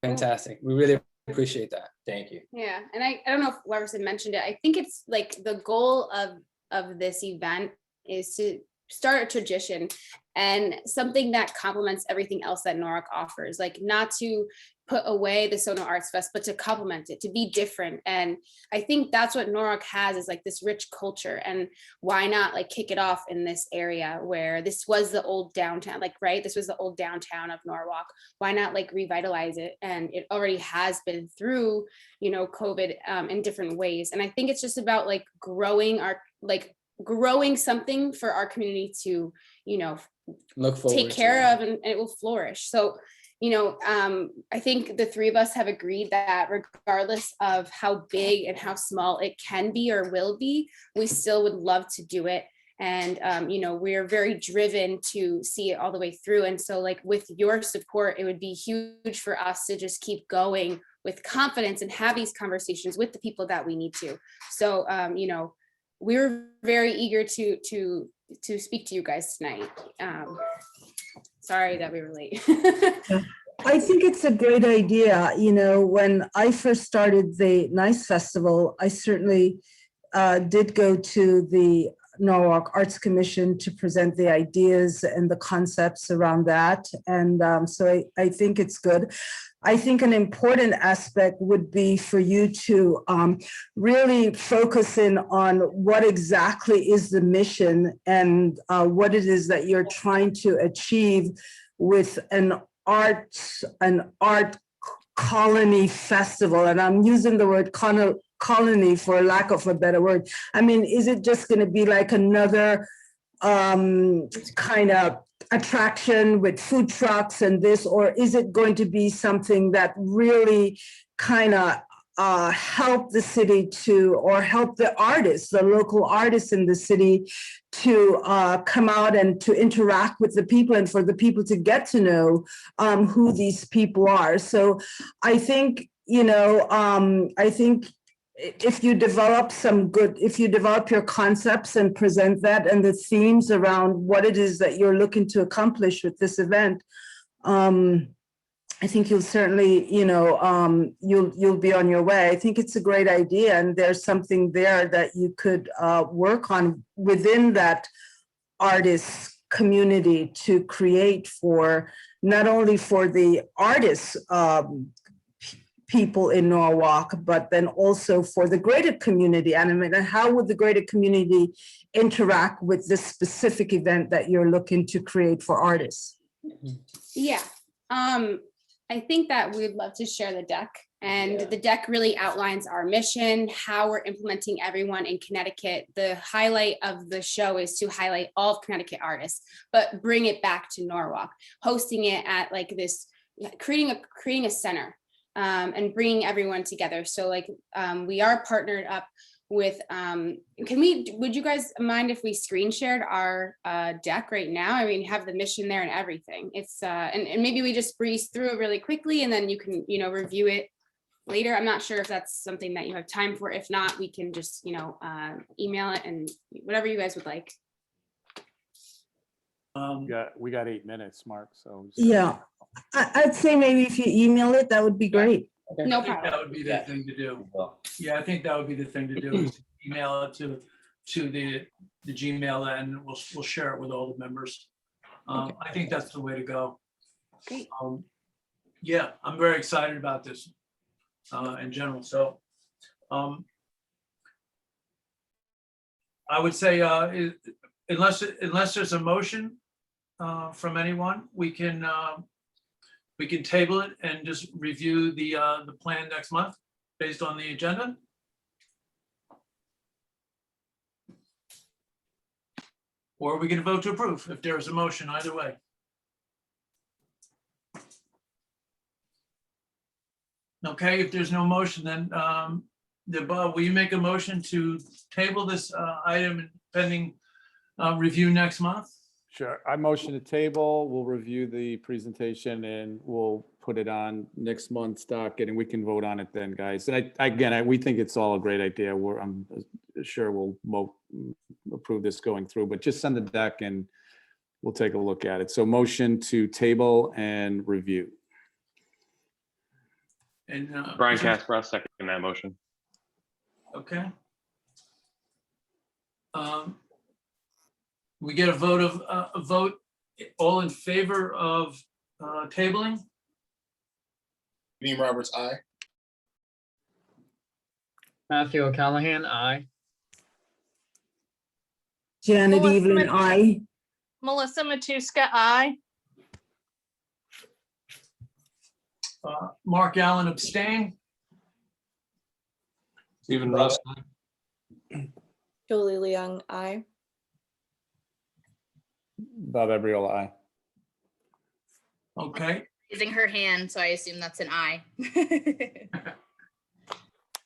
Fantastic. We really appreciate that. Thank you. Yeah, and I don't know if whoever said mentioned it. I think it's like the goal of this event is to start a tradition and something that complements everything else that Norwalk offers, like not to put away the Sono Arts Fest, but to complement it, to be different. And I think that's what Norwalk has, is like this rich culture. And why not like kick it off in this area where this was the old downtown, like, right? This was the old downtown of Norwalk. Why not like revitalize it? And it already has been through, you know, COVID in different ways. And I think it's just about like growing something for our community to, you know, look forward take care of, and it will flourish. So, you know, I think the 3 of us have agreed that regardless of how big and how small it can be or will be, we still would love to do it. And, you know, we're very driven to see it all the way through. And so like with your support, it would be huge for us to just keep going with confidence and have these conversations with the people that we need to. So, you know, we're very eager to speak to you guys tonight. Sorry that we were late. I think it's a great idea. You know, when I first started the NICE Festival, I certainly did go to the Norwalk Arts Commission to present the ideas and the concepts around that. And so I think it's good. I think an important aspect would be for you to really focus in on what exactly is the mission and what it is that you're trying to achieve with an art colony festival, and I'm using the word colony for lack of a better word. I mean, is it just going to be like another kind of attraction with food trucks and this, or is it going to be something that really kind of help the city to, or help the artists, the local artists in the city to come out and to interact with the people, and for the people to get to know who these people are? So I think, I think if you develop if you develop your concepts and present that and the themes around what it is that you're looking to accomplish with this event, I think you'll certainly, you'll be on your way. I think it's a great idea, and there's something there that you could work on within that artist community to create for not only for the artists, people in Norwalk, but then also for the greater community. And I mean, how would the greater community interact with this specific event that you're looking to create for artists? Yeah, I think that we'd love to share the deck, and the deck really outlines our mission, how we're implementing everyone in Connecticut. The highlight of the show is to highlight all of Connecticut artists, but bring it back to Norwalk, hosting it at like this, creating a center. And bringing everyone together. So like we are partnered up with, would you guys mind if we screen shared our deck right now? I mean, have the mission there and everything. It's, and maybe we just breeze through it really quickly and then you can, review it later. I'm not sure if that's something that you have time for. If not, we can just, email it and whatever you guys would like. We got 8 minutes, Mark, so. Yeah, I'd say maybe if you email it, that would be great. No I think problem. that would be the thing to do. Yeah, I think that would be the thing to do, is email it to the Gmail, and we'll share it with all the members. I think that's the way to go. Great. Yeah, I'm very excited about this in general. So I would say unless there's a motion from anyone, we can table it and just review the plan next month based on the agenda. Or we can vote to approve if there's a motion, either way. Okay, if there's no motion, then Bob, will you make a motion to table this item pending review next month? Sure. I motion to table. We'll review the presentation and we'll put it on next month's docket and we can vote on it then, guys. And we think it's all a great idea. I'm sure we'll approve this going through, but just send the deck and we'll take a look at it. So motion to table and review. And Brian Casper, second that motion. Okay. We get a vote all in favor of tabling? Dean Roberts, aye. Matthew O'Callahan, aye. Janet Melissa Evelyn, aye. Melissa Matuska, aye. Mark Allen abstain. Stephen Russ. Julie Leung, aye. Bob Ebriol, aye. Okay. Raising her hand, so I assume that's an aye.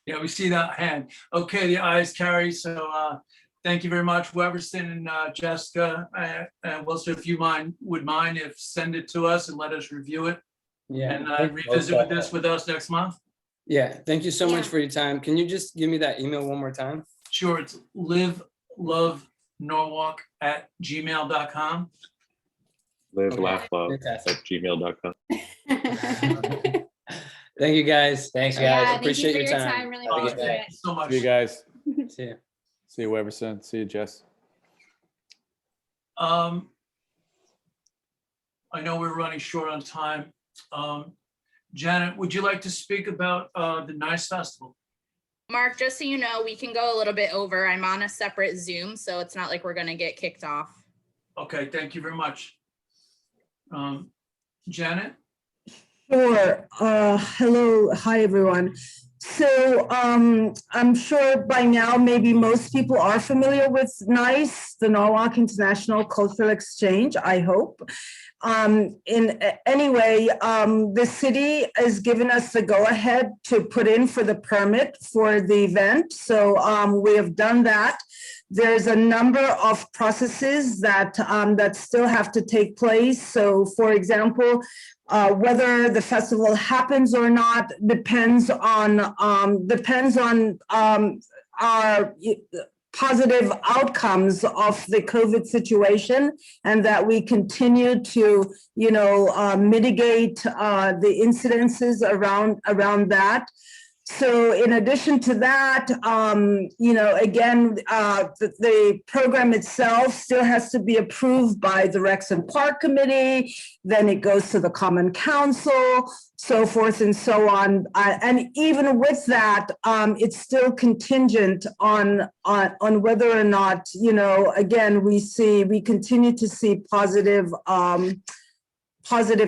Yeah, we see that hand. Okay, the ayes carry. So thank you very much, Weberson and Jessica. And Wilson, if you would mind if send it to us and let us review it. Yeah. And revisit this with us next month. Yeah, thank you so much Yeah. for your time. Can you just give me that email one more time? Sure, it's livelovenorwalk@gmail.com. Live, Okay. laugh, love Fantastic. at gmail.com. Thank you, guys. Thanks, Yeah, guys. thank you Appreciate for your your time. time. Really Have a good appreciate day. it. Thank you so much. See you guys. See you. See you, Weberson. See you, Jess. I know we're running short on time. Janet, would you like to speak about the NICE Festival? Mark, just so you know, we can go a little bit over. I'm on a separate Zoom, so it's not like we're gonna get kicked off. Okay, thank you very much. Janet? Sure. Hello. Hi, everyone. So I'm sure by now, maybe most people are familiar with NICE, the Norwalk International Cultural Exchange, I hope. Anyway, the city has given us the go-ahead to put in for the permit for the event. So we have done that. There's a number of processes that that still have to take place. So, for example, whether the festival happens or not depends on our positive outcomes of the COVID situation, and that we continue to, mitigate the incidences around that. So in addition to that, again, the program itself still has to be approved by the Recs and Park Committee, then it goes to the Common Council, so forth and so on. And even with that, it's still contingent on whether or not, again, we continue to see positive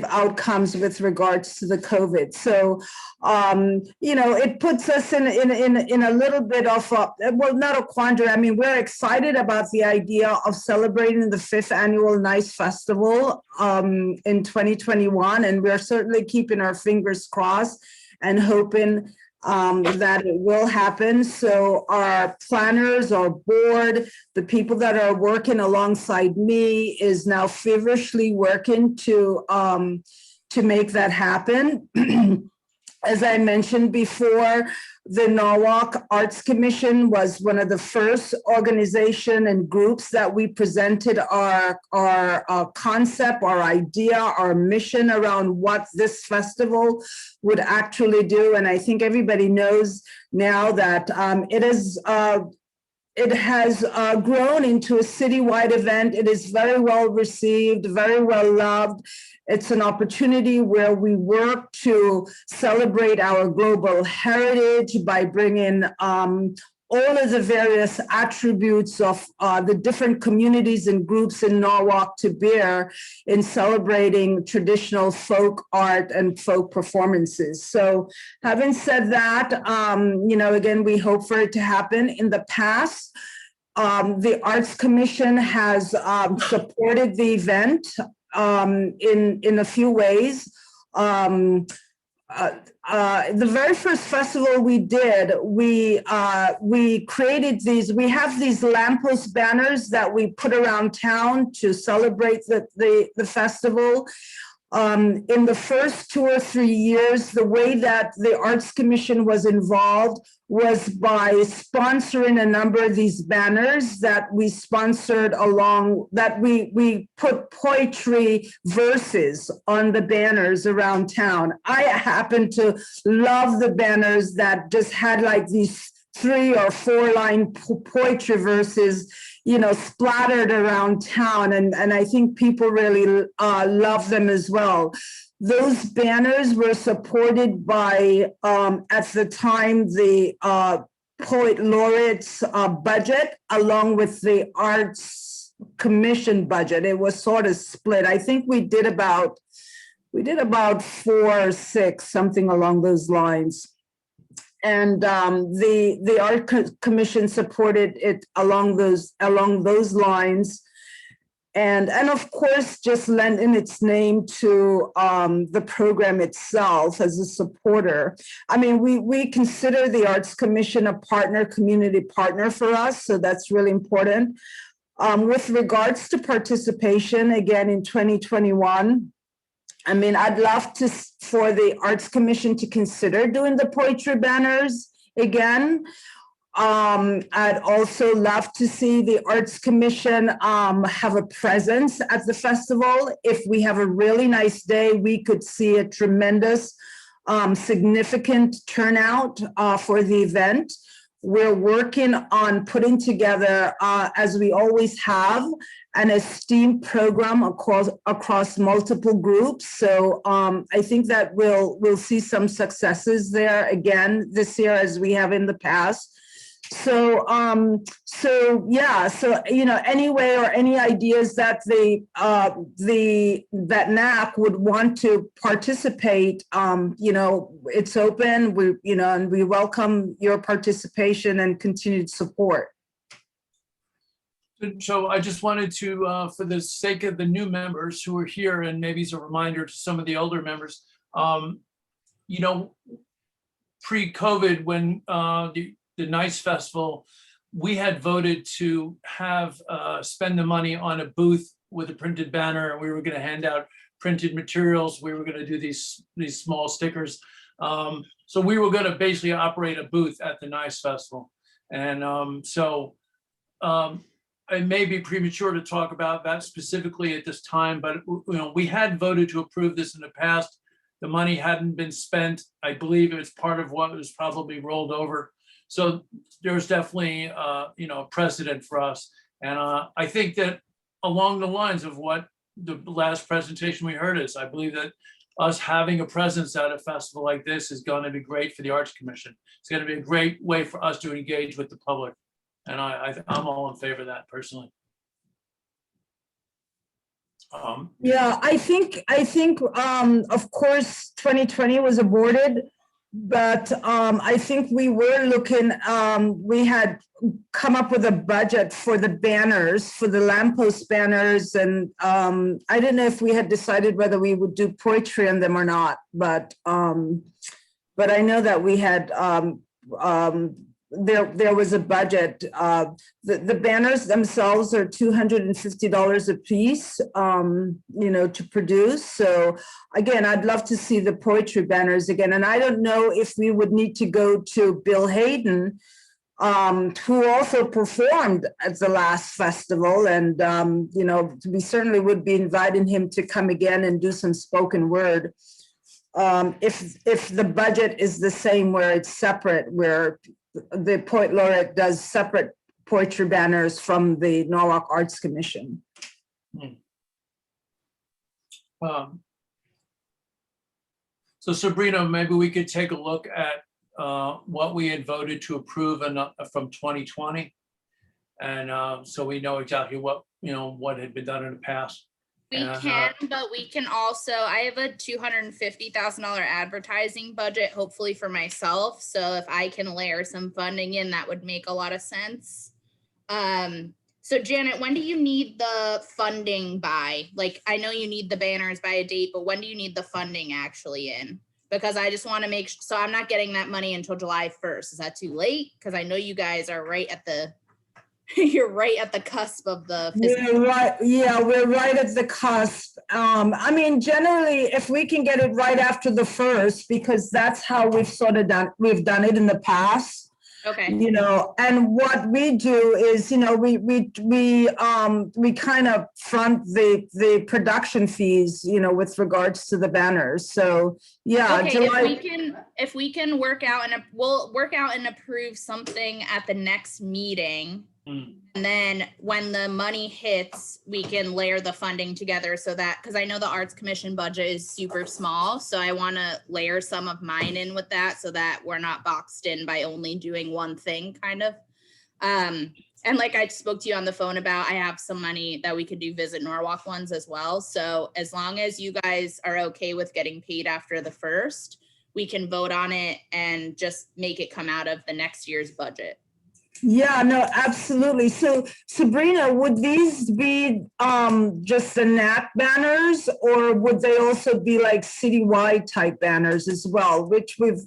outcomes with regards to the COVID. So, it puts us in a little bit of not a quandary. I mean, we're excited about the idea of celebrating the 5th annual NICE Festival in 2021, and we're certainly keeping our fingers crossed and hoping that it will happen. So our planners, our board, the people that are working alongside me is now feverishly working to make that happen. As I mentioned before, the Norwalk Arts Commission was one of the first organization and groups that we presented our concept, our idea, our mission around what this festival would actually do. And I think everybody knows now that it has grown into a citywide event. It is very well received, very well loved. It's an opportunity where we work to celebrate our global heritage by bringing all of the various attributes of the different communities and groups in Norwalk to bear in celebrating traditional folk art and folk performances. So having said that, again, we hope for it to happen. In the past, the Arts Commission has supported the event in a few ways. The very first festival we did, we created we have these lamppost banners that we put around town to celebrate the festival. In the first 2 or 3 years, the way that the Arts Commission was involved was by sponsoring a number of these banners that we sponsored that we put poetry verses on the banners around town. I happen to love the banners that just had like these 3 or 4 line poetry verses, splattered around town. And I think people really love them as well. Those banners were supported by, at the time, the Poet Laureate's budget, along with the Arts Commission budget. It was sort of split. I think we did about 4 or 6, something along those lines. And the Art Commission supported it along those lines, and of course just lending its name to the program itself as a supporter. I mean, we consider the Arts Commission a community partner for us, so that's really important. With regards to participation, again in 2021. I mean, I'd love for the Arts Commission to consider doing the poetry banners again. I'd also love to see the Arts Commission have a presence at the festival. If we have a really nice day, we could see a tremendous, significant turnout for the event. We're working on putting together, as we always have, an esteemed program across multiple groups. So I think that we'll see some successes there again this year as we have in the past. So yeah, so, you know, anyway, or any ideas that that NAC would want to participate, you know, it's open, you know, and we welcome your participation and continued support. So I just wanted to, for the sake of the new members who are here, and maybe as a reminder to some of the older members, you know, pre-COVID, when the NICE Festival, we had voted to have spend the money on a booth with a printed banner, and we were going to hand out printed materials. We were going to do these small stickers. So we were going to basically operate a booth at the NICE Festival, and it may be premature to talk about that specifically at this time, but you know, we had voted to approve this in the past. The money hadn't been spent. I believe it was part of what was probably rolled over. So there's definitely you know, precedent for us. And I think that along the lines of what the last presentation we heard is, I believe that us having a presence at a festival like this is going to be great for the Arts Commission. It's going to be a great way for us to engage with the public. And I'm all in favor of that personally. Yeah, I think, of course, 2020 was aborted, but I think we were looking, we had come up with a budget for the banners, for the lamppost banners. And I didn't know if we had decided whether we would do poetry on them or not, but I know that we had, there was a budget. The banners themselves are $250 a piece, you know, to produce. So again, I'd love to see the poetry banners again. And I don't know if we would need to go to Bill Hayden, who also performed at the last festival. And, you know, we certainly would be inviting him to come again and do some spoken word. If the budget is the same, where it's separate, where the poet laureate does separate poetry banners from the Norwalk Arts Commission. So Sabrina, maybe we could take a look at what we had voted to approve from 2020. And so we know exactly what, you know, what had been done in the past. We can, but we can also, I have a $250,000 advertising budget, hopefully for myself. So if I can layer some funding in, that would make a lot of sense. So Janet, when do you need the funding by? Like, I know you need the banners by a date, but when do you need the funding actually in? Because I just want to make sure, so I'm not getting that money until July 1st. Is that too late? Because I know you guys are right at the, you're right at the cusp of the fiscal. We're right, yeah, we're right at the cusp. I mean, generally, if we can get it right after the 1st, because that's how we've sort of done it in the past. Okay. You know, and what we do is, you know, we kind of front the production fees, you know, with regards to the banners. So yeah, okay, July. if we can work out and we'll work out and approve something at the next meeting. And then when the money hits, we can layer the funding together so that, because I know the Arts Commission budget is super small. So I want to layer some of mine in with that so that we're not boxed in by only doing one thing kind of. And like I spoke to you on the phone about, I have some money that we could do Visit Norwalk ones as well. So as long as you guys are okay with getting paid after the 1st, we can vote on it and just make it come out of the next year's budget. Yeah, no, absolutely. So Sabrina, would these be just the NAC banners, or would they also be like citywide type banners as well, which we've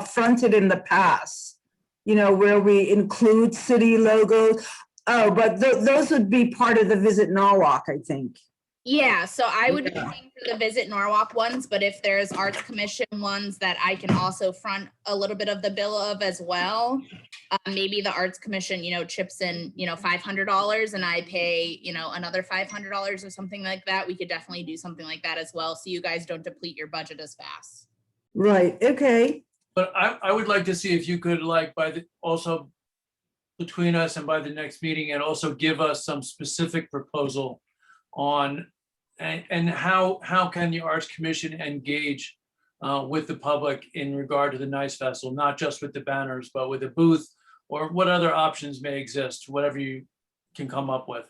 fronted in the past, you know, where we include city logos? Oh, but those would be part of the Visit Norwalk, I think. Yeah, so I would be paying for the Visit Norwalk ones, but if there's Arts Commission ones that I can also front a little bit of the bill of as well, maybe the Arts Commission, you know, chips in, you know, $500 and I pay, you know, another $500 or something like that. We could definitely do something like that as well, so you guys don't deplete your budget as fast. Right. Okay. But I would like to see if you could, like, also between us and by the next meeting, and also give us some specific proposal on and how can the Arts Commission engage with the public in regard to the Nice Festival, not just with the banners, but with a booth or what other options may exist, whatever you can come up with.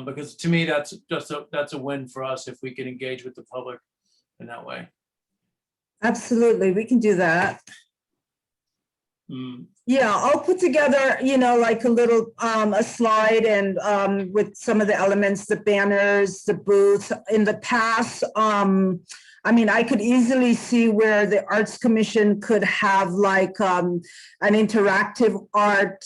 Because to me, that's a win for us if we can engage with the public in that way. Absolutely, we can do that. Mm. Yeah, I'll put together, like a little, a slide and with some of the elements, the banners, the booth. In the past, I could easily see where the Arts Commission could have like an interactive art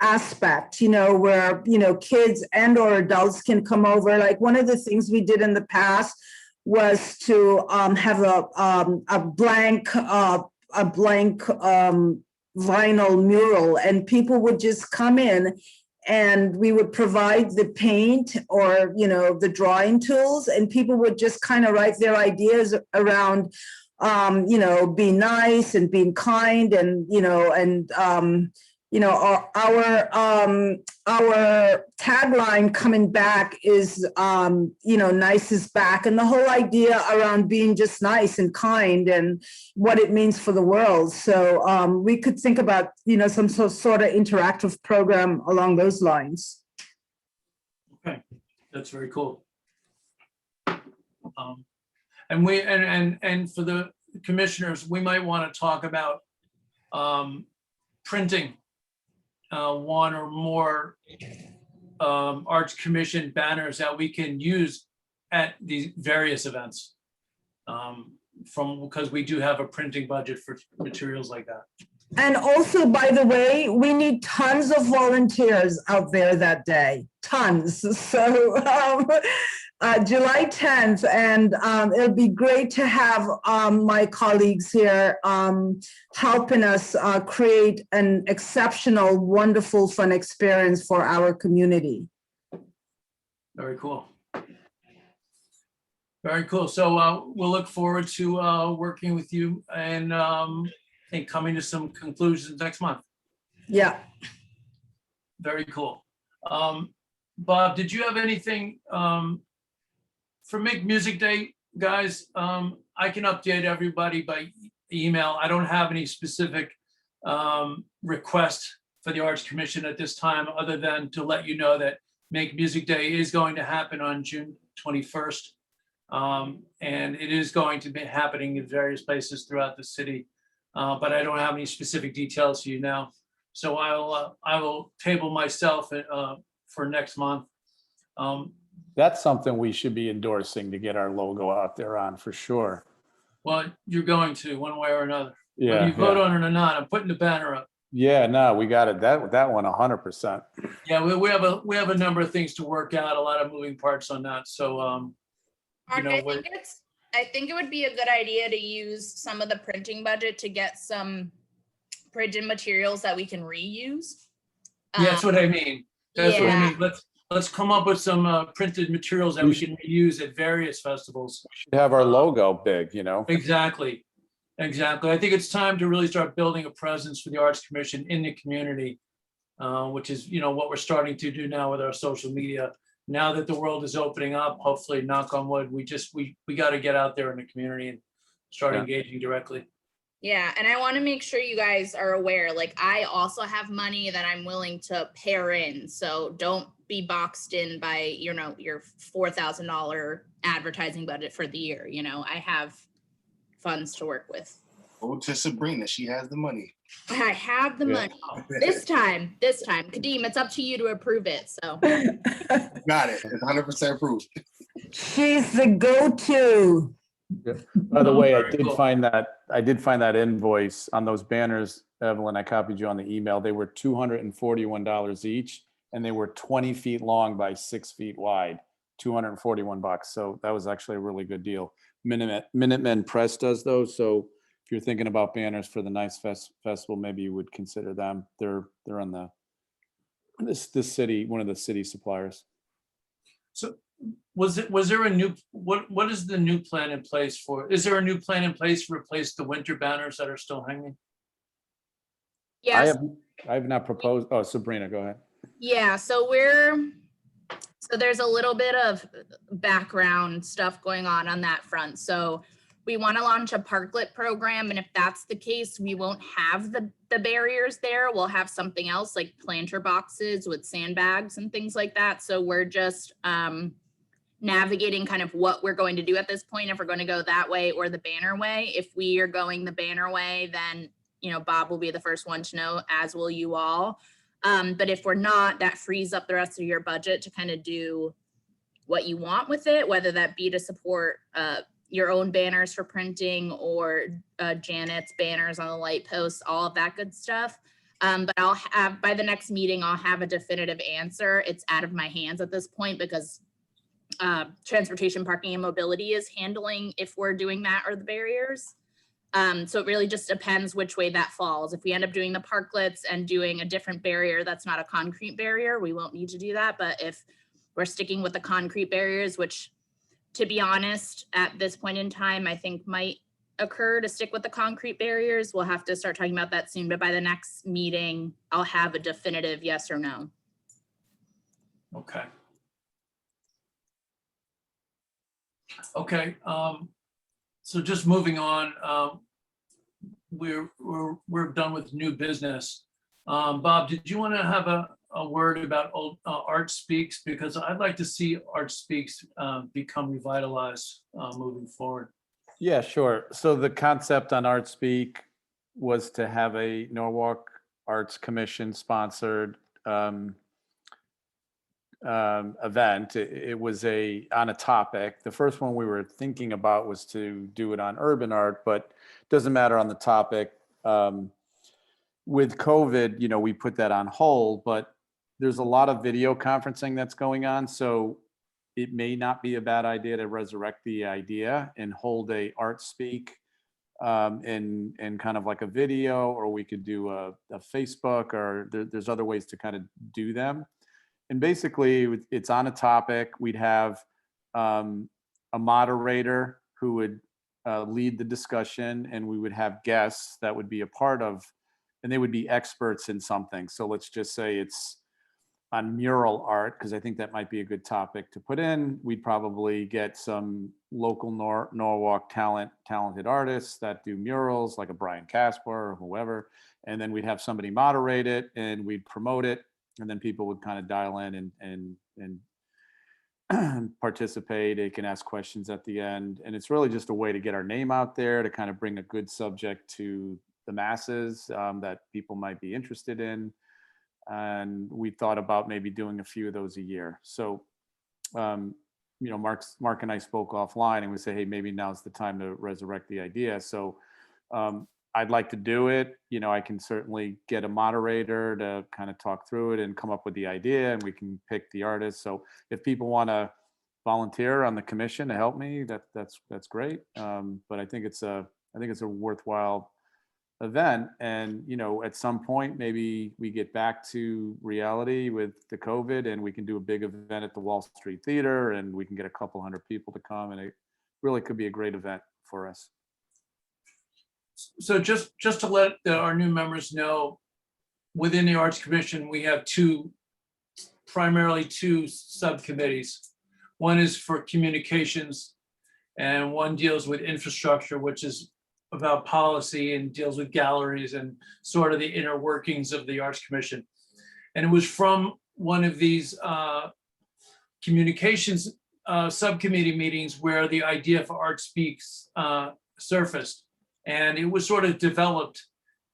aspect, where, kids and or adults can come over. Like one of the things we did in the past was to have a blank vinyl mural, and people would just come in and we would provide the paint or, the drawing tools, and people would just kind of write their ideas around, being nice and being kind and, our tagline coming back is, nice is back. And the whole idea around being just nice and kind and what it means for the world. So we could think about, some sort of interactive program along those lines. Okay, that's very cool. And we, and for the commissioners, we might want to talk about printing one or more Arts Commission banners that we can use at these various events. Because we do have a printing budget for materials like that. And also, by the way, we need tons of volunteers out there that day, tons. So July 10th, and it'll be great to have my colleagues here helping us create an exceptional, wonderful, fun experience for our community. Very cool. Very cool. So we'll look forward to working with you and coming to some conclusions next month. Yeah. Very cool. Bob, did you have anything for Make Music Day, guys? I can update everybody by email. I don't have any specific request for the Arts Commission at this time, other than to let you know that Make Music Day is going to happen on June 21st. And it is going to be happening in various places throughout the city. But I don't have any specific details for you now. So I will table myself for next month. That's something we should be endorsing to get our logo out there on for sure. Well, you're going to one way or another. Yeah. Whether you vote on it or not, I'm putting the banner up. Yeah, no, we got it. That one 100%. Yeah, we have a number of things to work out, a lot of moving parts on that. So Mark, I think it would be a good idea to use some of the printing budget to get some printed materials that we can reuse. Yeah, that's what I mean. That's what I yeah. mean. Let's come up with some printed materials that we can reuse at various festivals. We should have our logo big, Exactly. Exactly. I think it's time to really start building a presence for the Arts Commission in the community, which is, what we're starting to do now with our social media. Now that the world is opening up, hopefully, knock on wood, we got to get out there in the community and start engaging directly. Yeah, and I want to make sure you guys are aware, like I also have money that I'm willing to pair in. So don't be boxed in by, your $4,000 advertising budget for the year. I have funds to work with. Go to Sabrina, she has the money. I have the money. This time, Kadeem, it's up to you to approve it, so. Got it, it's 100% approved. She's the go-to. By the way, I did find that invoice on those banners, Evelyn. I copied you on the email. They were $241 each, and they were 20 feet long by 6 feet wide. $241. So that was actually a really good deal. Minutemen Press does those. So if you're thinking about banners for the Nice Festival, maybe you would consider them. They're on this city, one of the city suppliers. So was there a new, what is the new plan in place for? Is there a new plan in place to replace the winter banners that are still hanging? Yes. I have not proposed. Oh, Sabrina, go ahead. Yeah, so there's a little bit of background stuff going on that front. So we want to launch a parklet program. And if that's the case, we won't have the barriers there. We'll have something else like planter boxes with sandbags and things like that. So we're just navigating kind of what we're going to do at this point, if we're going to go that way or the banner way. If we are going the banner way, then, you know, Bob will be the first one to know, as will you all. But if we're not, that frees up the rest of your budget to kind of do what you want with it, whether that be to support your own banners for printing or Janet's banners on the light posts, all of that good stuff. But I'll have, by the next meeting, I'll have a definitive answer. It's out of my hands at this point because transportation, parking, and mobility is handling if we're doing that or the barriers. So it really just depends which way that falls. If we end up doing the parklets and doing a different barrier that's not a concrete barrier, we won't need to do that. But if we're sticking with the concrete barriers, which, to be honest, at this point in time, I think might occur to stick with the concrete barriers, we'll have to start talking about that soon. But by the next meeting, I'll have a definitive yes or no. Okay. Okay, so just moving on, we're done with new business. Bob, did you want to have a word about Art Speaks? Because I'd like to see Art Speaks become revitalized moving forward. Yeah, sure. So the concept on Art Speak was to have a Norwalk Arts Commission sponsored event. It was on a topic. The first one we were thinking about was to do it on urban art, but it doesn't matter on the topic. With COVID, you know, we put that on hold, but there's a lot of video conferencing that's going on. So it may not be a bad idea to resurrect the idea and hold a Art Speak in kind of like a video, or we could do a Facebook, or there's other ways to kind of do them. And basically, it's on a topic. We'd have a moderator who would lead the discussion, and we would have guests that would be a part of, and they would be experts in something. So let's just say it's on mural art, because I think that might be a good topic to put in. We'd probably get some local Norwalk talented artists that do murals, like a Brian Casper or whoever. And then we'd have somebody moderate it, and we'd promote it. And then people would kind of dial in and participate. They can ask questions at the end. And it's really just a way to get our name out there, to kind of bring a good subject to the masses that people might be interested in. And we thought about maybe doing a few of those a year. So, you know, Mark and I spoke offline, and we say, hey, maybe now's the time to resurrect the idea. So I'd like to do it. You know, I can certainly get a moderator to kind of talk through it and come up with the idea, and we can pick the artist. So if people want to volunteer on the commission to help me, that's great. But I think it's a worthwhile event. And, you know, at some point, maybe we get back to reality with the COVID, and we can do a big event at the Wall Street Theater, and we can get a couple hundred people to come, and it really could be a great event for us. So just to let our new members know, within the Arts Commission, we have primarily two subcommittees. One is for communications, and one deals with infrastructure, which is about policy and deals with galleries and sort of the inner workings of the Arts Commission. And it was from one of these communications subcommittee meetings where the idea for Art Speaks surfaced. And it was sort of developed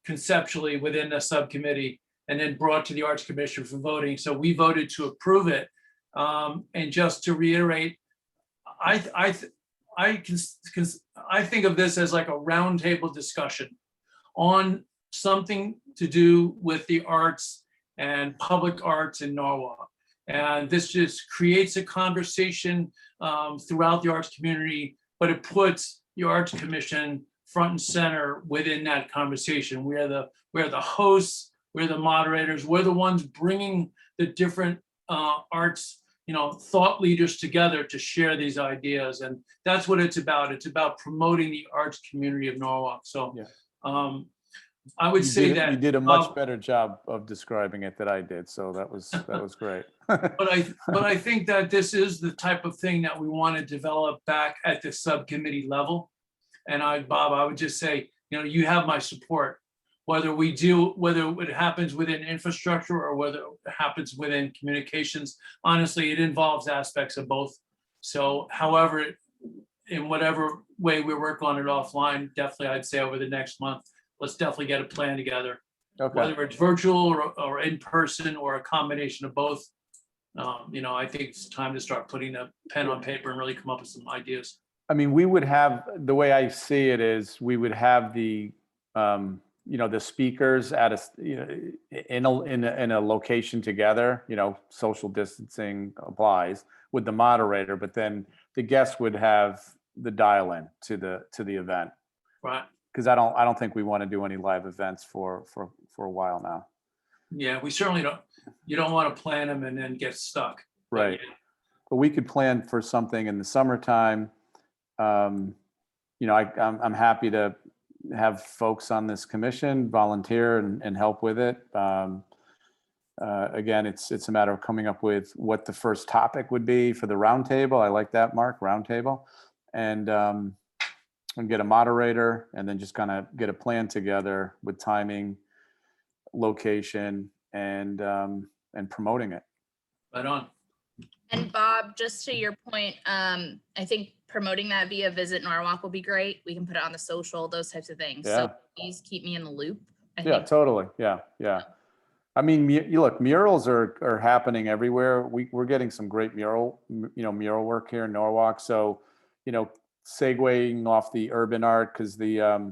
conceptually within the subcommittee and then brought to the Arts Commission for voting. So we voted to approve it. And just to reiterate, I think of this as like a roundtable discussion on something to do with the arts and public arts in Norwalk. And this just creates a conversation throughout the arts community, but it puts the Arts Commission front and center within that conversation. We're the hosts, we're the moderators, we're the ones bringing the different arts, you know, thought leaders together to share these ideas. And that's what it's about. It's about promoting the arts community of Norwalk. So yeah. I would say that you did a much better job of describing it than I did. So that was great. But I think that this is the type of thing that we want to develop back at the subcommittee level. And Bob, I would just say, you have my support. Whether it happens within infrastructure or whether it happens within communications, honestly, it involves aspects of both. So however, in whatever way we work on it offline, definitely I'd say over the next month, let's definitely get a plan together. Okay, Whether it's virtual or in person or a combination of both. I think it's time to start putting a pen on paper and really come up with some ideas. I mean, we would have, the way I see it is, we would have the, the speakers at in a location together, social distancing applies with the moderator, but then the guests would have the dial-in to the event. Right. Because I don't think we want to do any live events for a while now. Yeah, we certainly don't. You don't want to plan them and then get stuck. Right. But we could plan for something in the summertime. I'm happy to have folks on this commission volunteer and help with it. Again, it's a matter of coming up with what the first topic would be for the roundtable. I like that, Mark, roundtable. And get a moderator and then just kind of get a plan together with timing, location, and promoting it. Right on. And Bob, just to your point, I think promoting that via Visit Norwalk will be great. We can put it on the social, those types of things. Yeah. So please keep me in the loop. I Yeah, think. totally. Yeah. I mean, you look, murals are happening everywhere. We're getting some great mural work here in Norwalk. So, segueing off the urban art, because there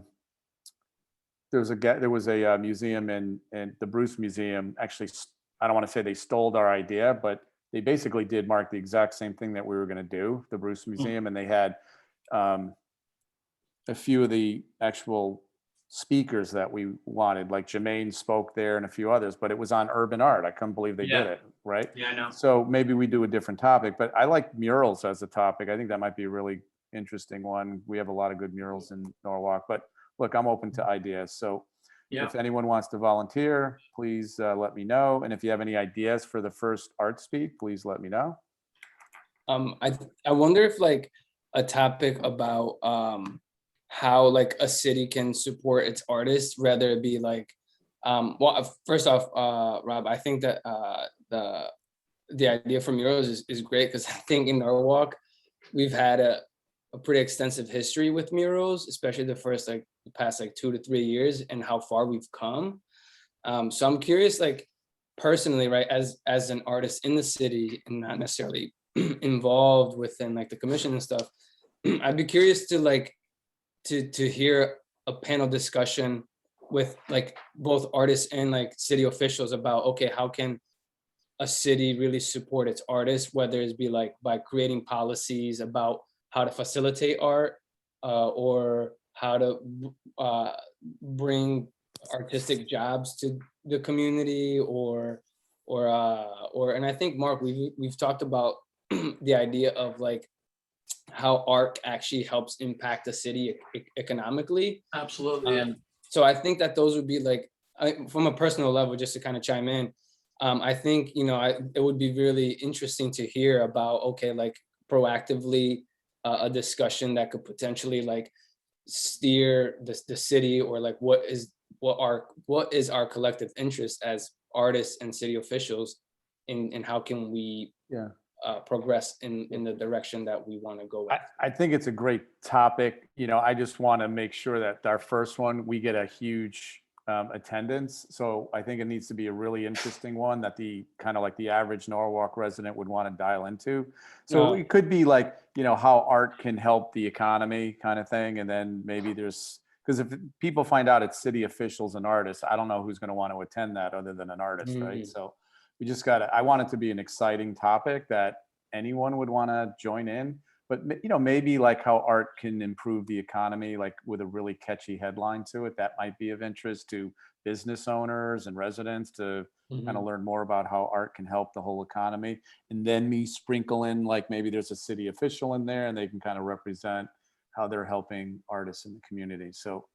was a museum in the Bruce Museum. Actually, I don't want to say they stole our idea, but they basically did, Mark, the exact same thing that we were going to do, the Bruce Museum, and they had a few of the actual speakers that we wanted, like Jermaine spoke there and a few others, but it was on urban art. I couldn't believe they did it, right? Yeah, I know. So maybe we do a different topic, but I like murals as a topic. I think that might be a really interesting one. We have a lot of good murals in Norwalk, but look, I'm open to ideas. So if anyone wants to volunteer, please let me know. And if you have any ideas for the first art speak, please let me know. I wonder if like a topic about how like a city can support its artists, rather it be like, well, first off, Rob, I think that the idea for murals is great, because I think in Norwalk, we've had a pretty extensive history with murals, especially the past 2 to 3 years, and how far we've come. So I'm curious, like personally, right, as an artist in the city and not necessarily involved within like the commission and stuff, I'd be curious to hear a panel discussion with like both artists and like city officials about, okay, how can a city really support its artists, whether it's be like by creating policies about how to facilitate art, or how to bring artistic jobs to the community, or and I think, Mark, we've talked about the idea of like how art actually helps impact the city economically. Absolutely. So I think that those would be like, from a personal level, just to kind of chime in, I think, it would be really interesting to hear about, okay, like proactively a discussion that could potentially like steer the city, or like what is our collective interest as artists and city officials, in how can we progress in the direction that we want to go with. I think it's a great topic. I just want to make sure that our first one, we get a huge attendance. So I think it needs to be a really interesting one that the kind of like the average Norwalk resident would want to dial into. So it could be like, how art can help the economy kind of thing. And then maybe because if people find out it's city officials and artists, I don't know who's going to want to attend that other than an artist, right? So we just I want it to be an exciting topic that anyone would want to join in. But, maybe like how art can improve the economy, like with a really catchy headline to it, that might be of interest to business owners and residents to kind of learn more about how art can help the whole economy. And then me sprinkle in, like maybe there's a city official in there and they can kind of represent how they're helping artists in the community. So,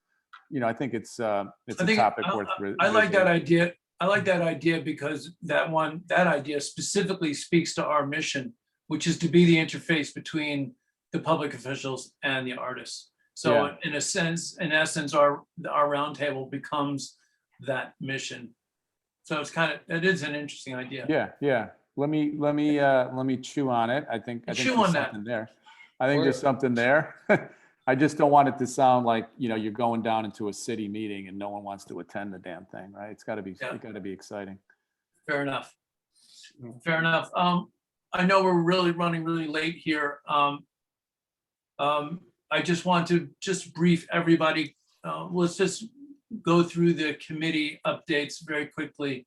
I think it's a topic worth. I like that idea. I like that idea because that idea specifically speaks to our mission, which is to be the interface between the public officials and the artists. So Yeah. in a sense, in essence, our roundtable becomes that mission. So it is an interesting idea. Yeah. Let me chew on it. I think Chew there's on that. something there. I think there's something there. I just don't want it to sound like, you're going down into a city meeting and no one wants to attend the damn thing, right? It's gotta be exciting. Fair enough. Fair enough. I know we're really running really late here. I just want to brief everybody. Let's just go through the committee updates very quickly.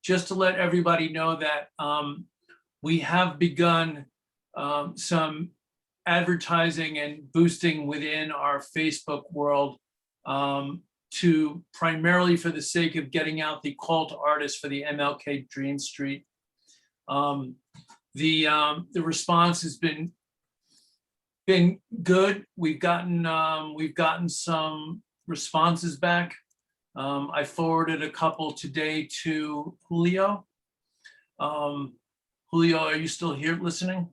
Just to let everybody know that we have begun some advertising and boosting within our Facebook world to primarily for the sake of getting out the call to artists for the MLK Dream Street. The response has been good. We've gotten some responses back. I forwarded a couple today to Julio. Julio, are you still here listening?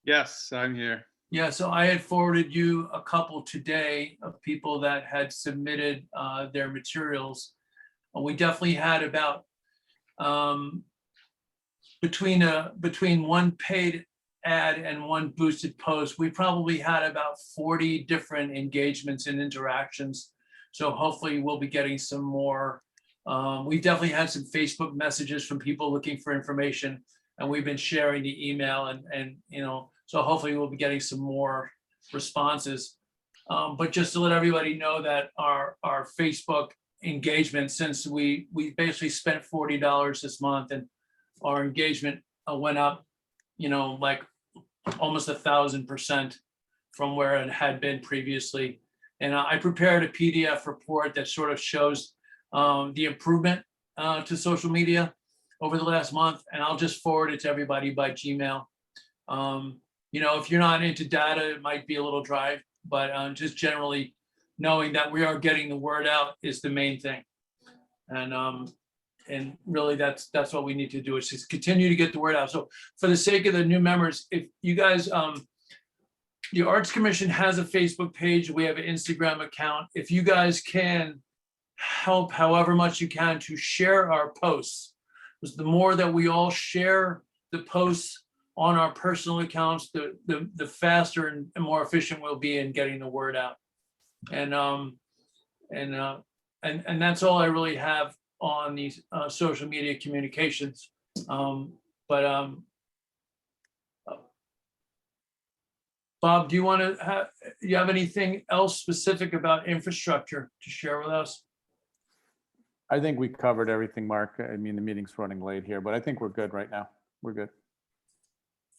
Yes, I'm here. Yeah, so I had forwarded you a couple today of people that had submitted their materials. We definitely had about between one paid ad and one boosted post, we probably had about 40 different engagements and interactions. So hopefully we'll be getting some more. We definitely had some Facebook messages from people looking for information, and we've been sharing the email and so hopefully we'll be getting some more responses. But just to let everybody know that our Facebook engagement, since we basically spent $40 this month, and our engagement went up, like almost 1,000% from where it had been previously. And I prepared a PDF report that sort of shows the improvement to social media over the last month, and I'll just forward it to everybody by Gmail. If you're not into data, it might be a little dry, but just generally knowing that we are getting the word out is the main thing. And really that's what we need to do, is just continue to get the word out. So for the sake of the new members, if you guys, the Arts Commission has a Facebook page, we have an Instagram account. If you guys can help however much you can to share our posts, because the more that we all share the posts on our personal accounts, the faster and more efficient we'll be in getting the word out. And that's all I really have on these social media communications. Bob, do you want to you have anything else specific about infrastructure to share with us? I think we covered everything, Mark. I mean, the meeting's running late here, but I think we're good right now. We're good.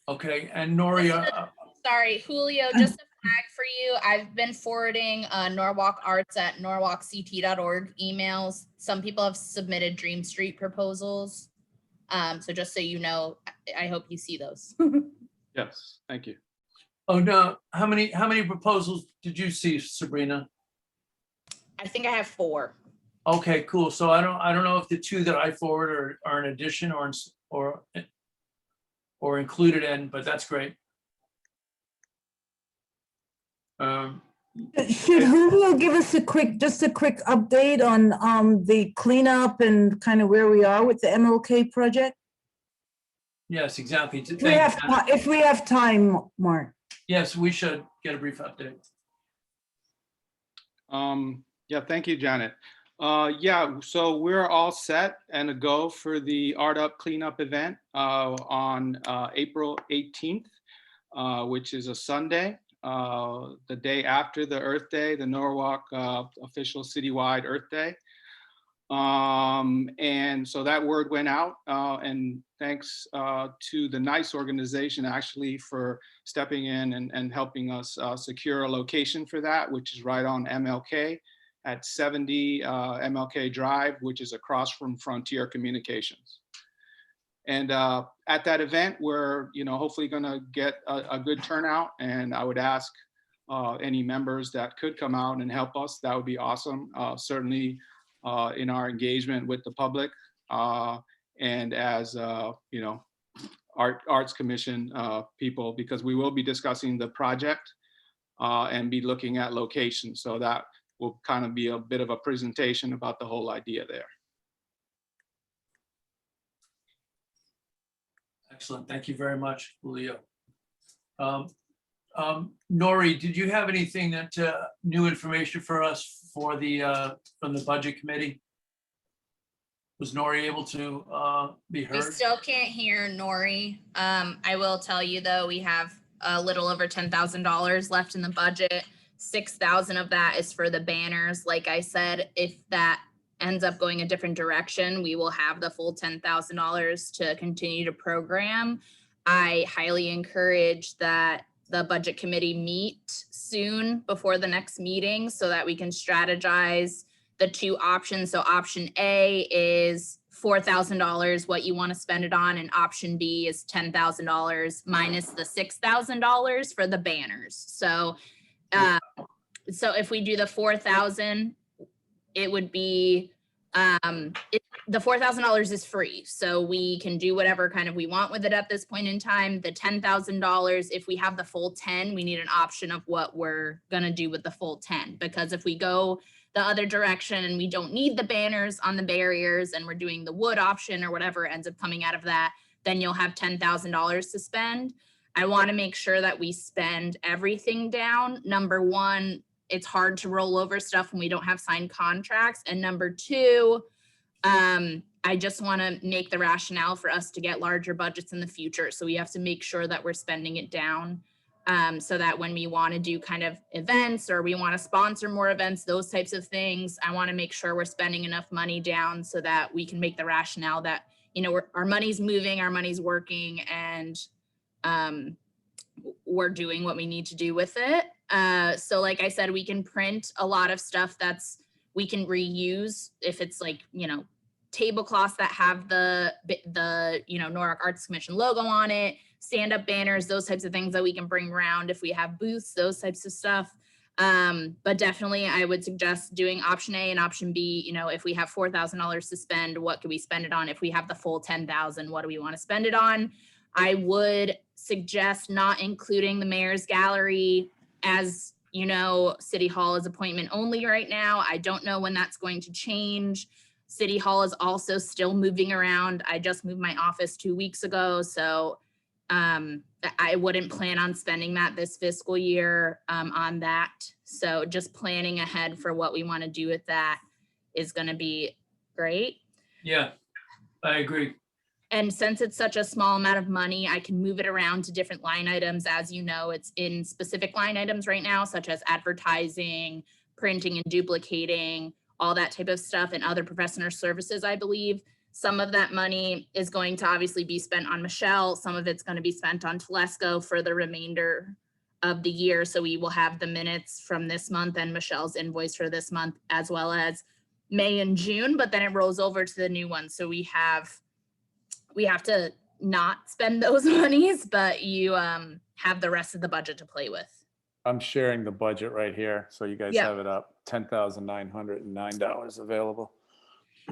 Okay, and Noria. Sorry, Julio, just a flag for you. I've been forwarding norwalkarts@norwalkct.org emails. Some people have submitted Dream Street proposals. So just so you know, I hope you see those. Yes, thank you. Oh no, how many proposals did you see, Sabrina? I think I have 4. Okay, cool. So I don't know if the 2 that I forwarded are an addition or included in, but that's great. Should Julio give us just a quick update on the cleanup and kind of where we are with the MLK project? Yes, exactly. If we have time, Mark. Yes, we should get a brief update. Yeah, thank you, Janet. Yeah, so we're all set and a go for the Art Up Cleanup event on April 18th, which is a Sunday, the day after the Earth Day, the Norwalk official citywide Earth Day. And so that word went out, and thanks to the NICE organization actually for stepping in and helping us secure a location for that, which is right on MLK at 70 MLK Drive, which is across from Frontier Communications. And at that event, we're hopefully gonna get a good turnout, and I would ask any members that could come out and help us, that would be awesome. Certainly in our engagement with the public, and as Arts Commission people, because we will be discussing the project and be looking at locations. So that will kind of be a bit of a presentation about the whole idea there. Excellent. Thank you very much, Julio. Nori, did you have anything that new information for us for the from the budget committee? Was Nori able to be We heard? still can't hear Nori. I will tell you though, we have a little over $10,000 left in the budget. 6,000 of that is for the banners. Like I said, if that ends up going a different direction, we will have the full $10,000 to continue to program. I highly encourage that the budget committee meet soon before the next meeting so that we can strategize the two options. So option A is $4,000, what you want to spend it on, and option B is $10,000 minus the $6,000 for the banners. So if we do the 4,000, it would be the $4,000 is free, so we can do whatever kind of we want with it at this point in time. The $10,000, if we have the full 10, we need an option of what we're gonna do with the full 10, because if we go the other direction and we don't need the banners on the barriers and we're doing the wood option or whatever ends up coming out of that, then you'll have $10,000 to spend. I want to make sure that we spend everything down. Number one, it's hard to roll over stuff when we don't have signed contracts. And number two, I just want to make the rationale for us to get larger budgets in the future. So we have to make sure that we're spending it down so that when we want to do kind of events or we want to sponsor more events, those types of things, I want to make sure we're spending enough money down so that we can make the rationale that, you know, our money's moving, our money's working, and we're doing what we need to do with it. So like I said, we can print a lot of stuff we can reuse if it's like, you know, tablecloths that have the you know, Norwalk Arts Commission logo on it, stand-up banners, those types of things that we can bring around if we have booths, those types of stuff. But definitely I would suggest doing option A and option B. You know, if we have $4,000 to spend, what can we spend it on? If we have the full 10,000, what do we want to spend it on? I would suggest not including the mayor's gallery. As you know, City Hall is appointment only right now. I don't know when that's going to change. City Hall is also still moving around. I just moved my office 2 weeks ago, so I wouldn't plan on spending that this fiscal year on that. So just planning ahead for what we want to do with that is going to be great. Yeah, I agree. And since it's such a small amount of money, I can move it around to different line items. As you know, it's in specific line items right now, such as advertising, printing and duplicating, all that type of stuff, and other professional services, I believe. Some of that money is going to obviously be spent on Michelle. Some of it's going to be spent on Telesco for the remainder of the year. So we will have the minutes from this month and Michelle's invoice for this month, as well as May and June, but then it rolls over to the new one. So we have to not spend those monies, but you have the rest of the budget to play with. I'm sharing the budget right here, so you guys Yeah. have it up. $10,909 available.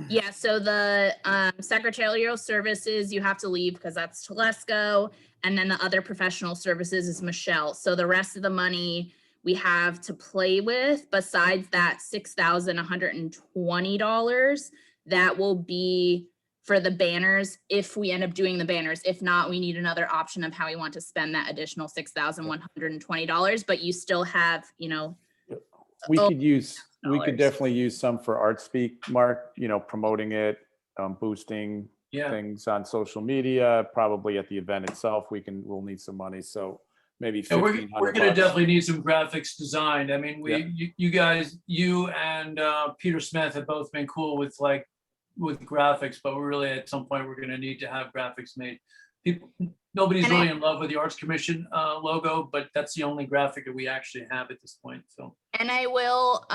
Yeah, so the secretarial services, you have to leave because that's Telesco. And then the other professional services is Michelle. So the rest of the money we have to play with, besides that $6,120, that will be for the banners if we end up doing the banners. If not, we need another option of how we want to spend that additional $6,120. But you still have, you know, We could $12,000. definitely use some for Art Speak, Mark, you know, promoting it, boosting Yeah. things on social media, probably at the event itself, we'll need some money. So maybe And we're $1,500. gonna definitely need some graphics designed. I mean, Yeah. you guys, you and Peter Smith have both been cool with graphics, but we're really at some point, we're gonna need to have graphics made. Nobody's And really in love with the Arts Commission logo, but that's the only graphic that we actually have at this point, so. And I will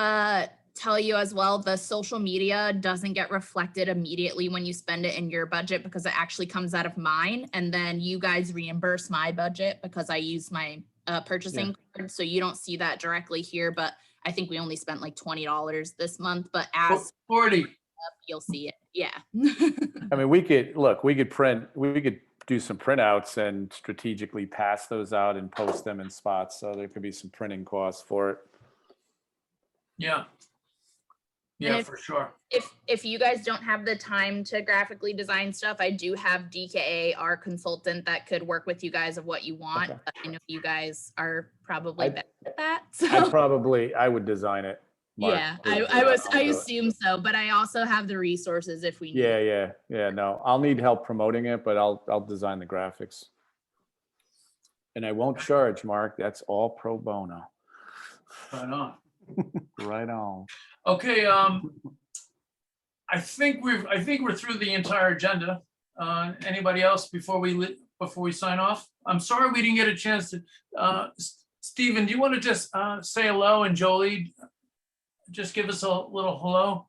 tell you as well, the social media doesn't get reflected immediately when you spend it in your budget because it actually comes out of mine. And then you guys reimburse my budget because I use my purchasing card. So you don't see that directly here, but I think we only spent like $20 this month, but as 40. you'll see it. Yeah. I mean, we could do some printouts and strategically pass those out and post them in spots. So there could be some printing costs for it. Yeah. And Yeah, if- for sure. If you guys don't have the time to graphically design stuff, I do have DKA, our consultant, that could work with you guys of what you want. Okay. But I know you guys are probably I- better at that. I would design it. Mark. Yeah, I'll I do it. assume so, but I also have the resources if we need. Yeah. No, I'll need help promoting it, but I'll design the graphics. And I won't charge, Mark. That's all pro bono. Right on. Right on. Okay, I think we're through the entire agenda. Anybody else before we sign off? I'm sorry we didn't get a chance to, Stephen, do you want to just say hello, and Jolie, just give us a little hello?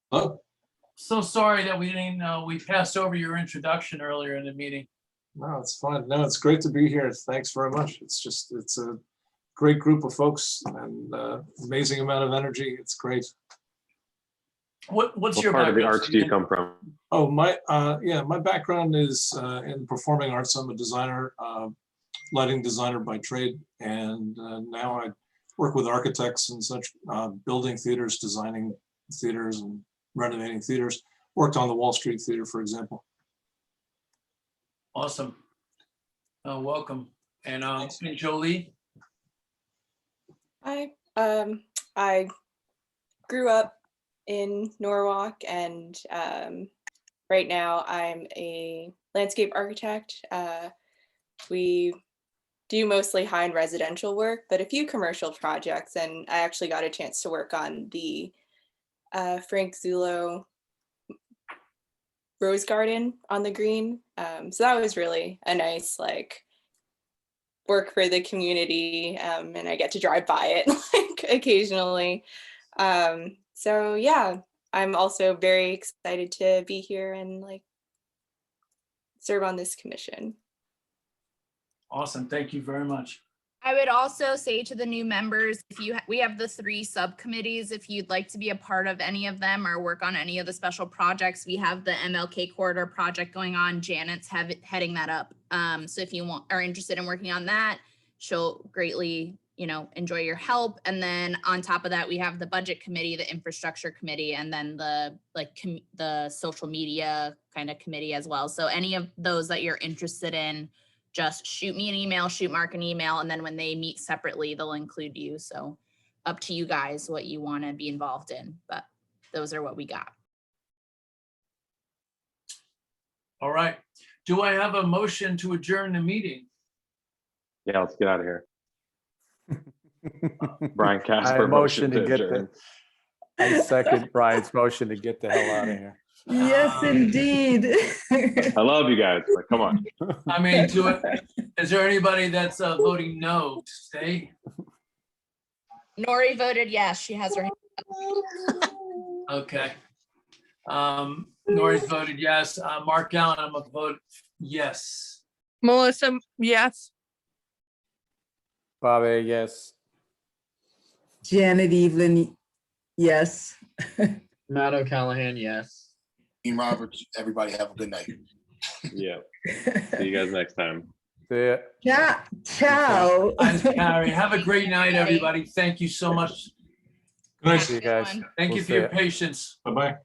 Hello. So sorry that we didn't, we passed over your introduction earlier in the meeting. No, it's fine. No, it's great to be here. Thanks very much. It's a great group of folks and amazing amount of energy. It's great. What's What your part of the background, arts do you Stephen? come from? Oh, my background is in performing arts. I'm a designer, lighting designer by trade, and now I work with architects and such, building theaters, designing theaters, and renovating theaters. Worked on the Wall Street Theater, for example. Awesome. Welcome. And Jolie? Hi, I grew up in Norwalk, and right now I'm a landscape architect. We do mostly high-end residential work, but a few commercial projects, and I actually got a chance to work on the Frank Zulo Rose Garden on the Green. So that was really a nice work for the community, and I get to drive by it occasionally. So yeah, I'm also very excited to be here and serve on this commission. Awesome. Thank you very much. I would also say to the new members, we have the 3 subcommittees. If you'd like to be a part of any of them or work on any of the special projects, we have the MLK Corridor project going on. Janet's heading that up. So if you are interested in working on that, she'll greatly, enjoy your help. And then on top of that, we have the budget committee, the infrastructure committee, and then the social media kind of committee as well. So any of those that you're interested in, just shoot me an email, shoot Mark an email, and then when they meet separately, they'll include you. So up to you guys what you want to be involved in, but those are what we got. All right. Do I have a motion to adjourn the meeting? Yeah, let's get out of here. Brian I Casper motion to get adjourn. I second Brian's motion to get the hell out of here. Yes, indeed. I love you guys, but come on. I mean, is there anybody that's voting no to stay? Nori voted yes. She has her hand up. Okay. Nori's voted yes. Mark Allen, I'm a vote yes. Melissa, yes. Bobby, yes. Janet Evelyn, yes. Matt O'Callahan, yes. Dean Roberts, everybody have a good night. Yeah. See you guys next time. See ya. Yeah, ciao. Thanks, Carrie. Have a great night, everybody. Thank you so much. Good night. See you guys. Thank We'll you for see your ya. patience. Bye-bye.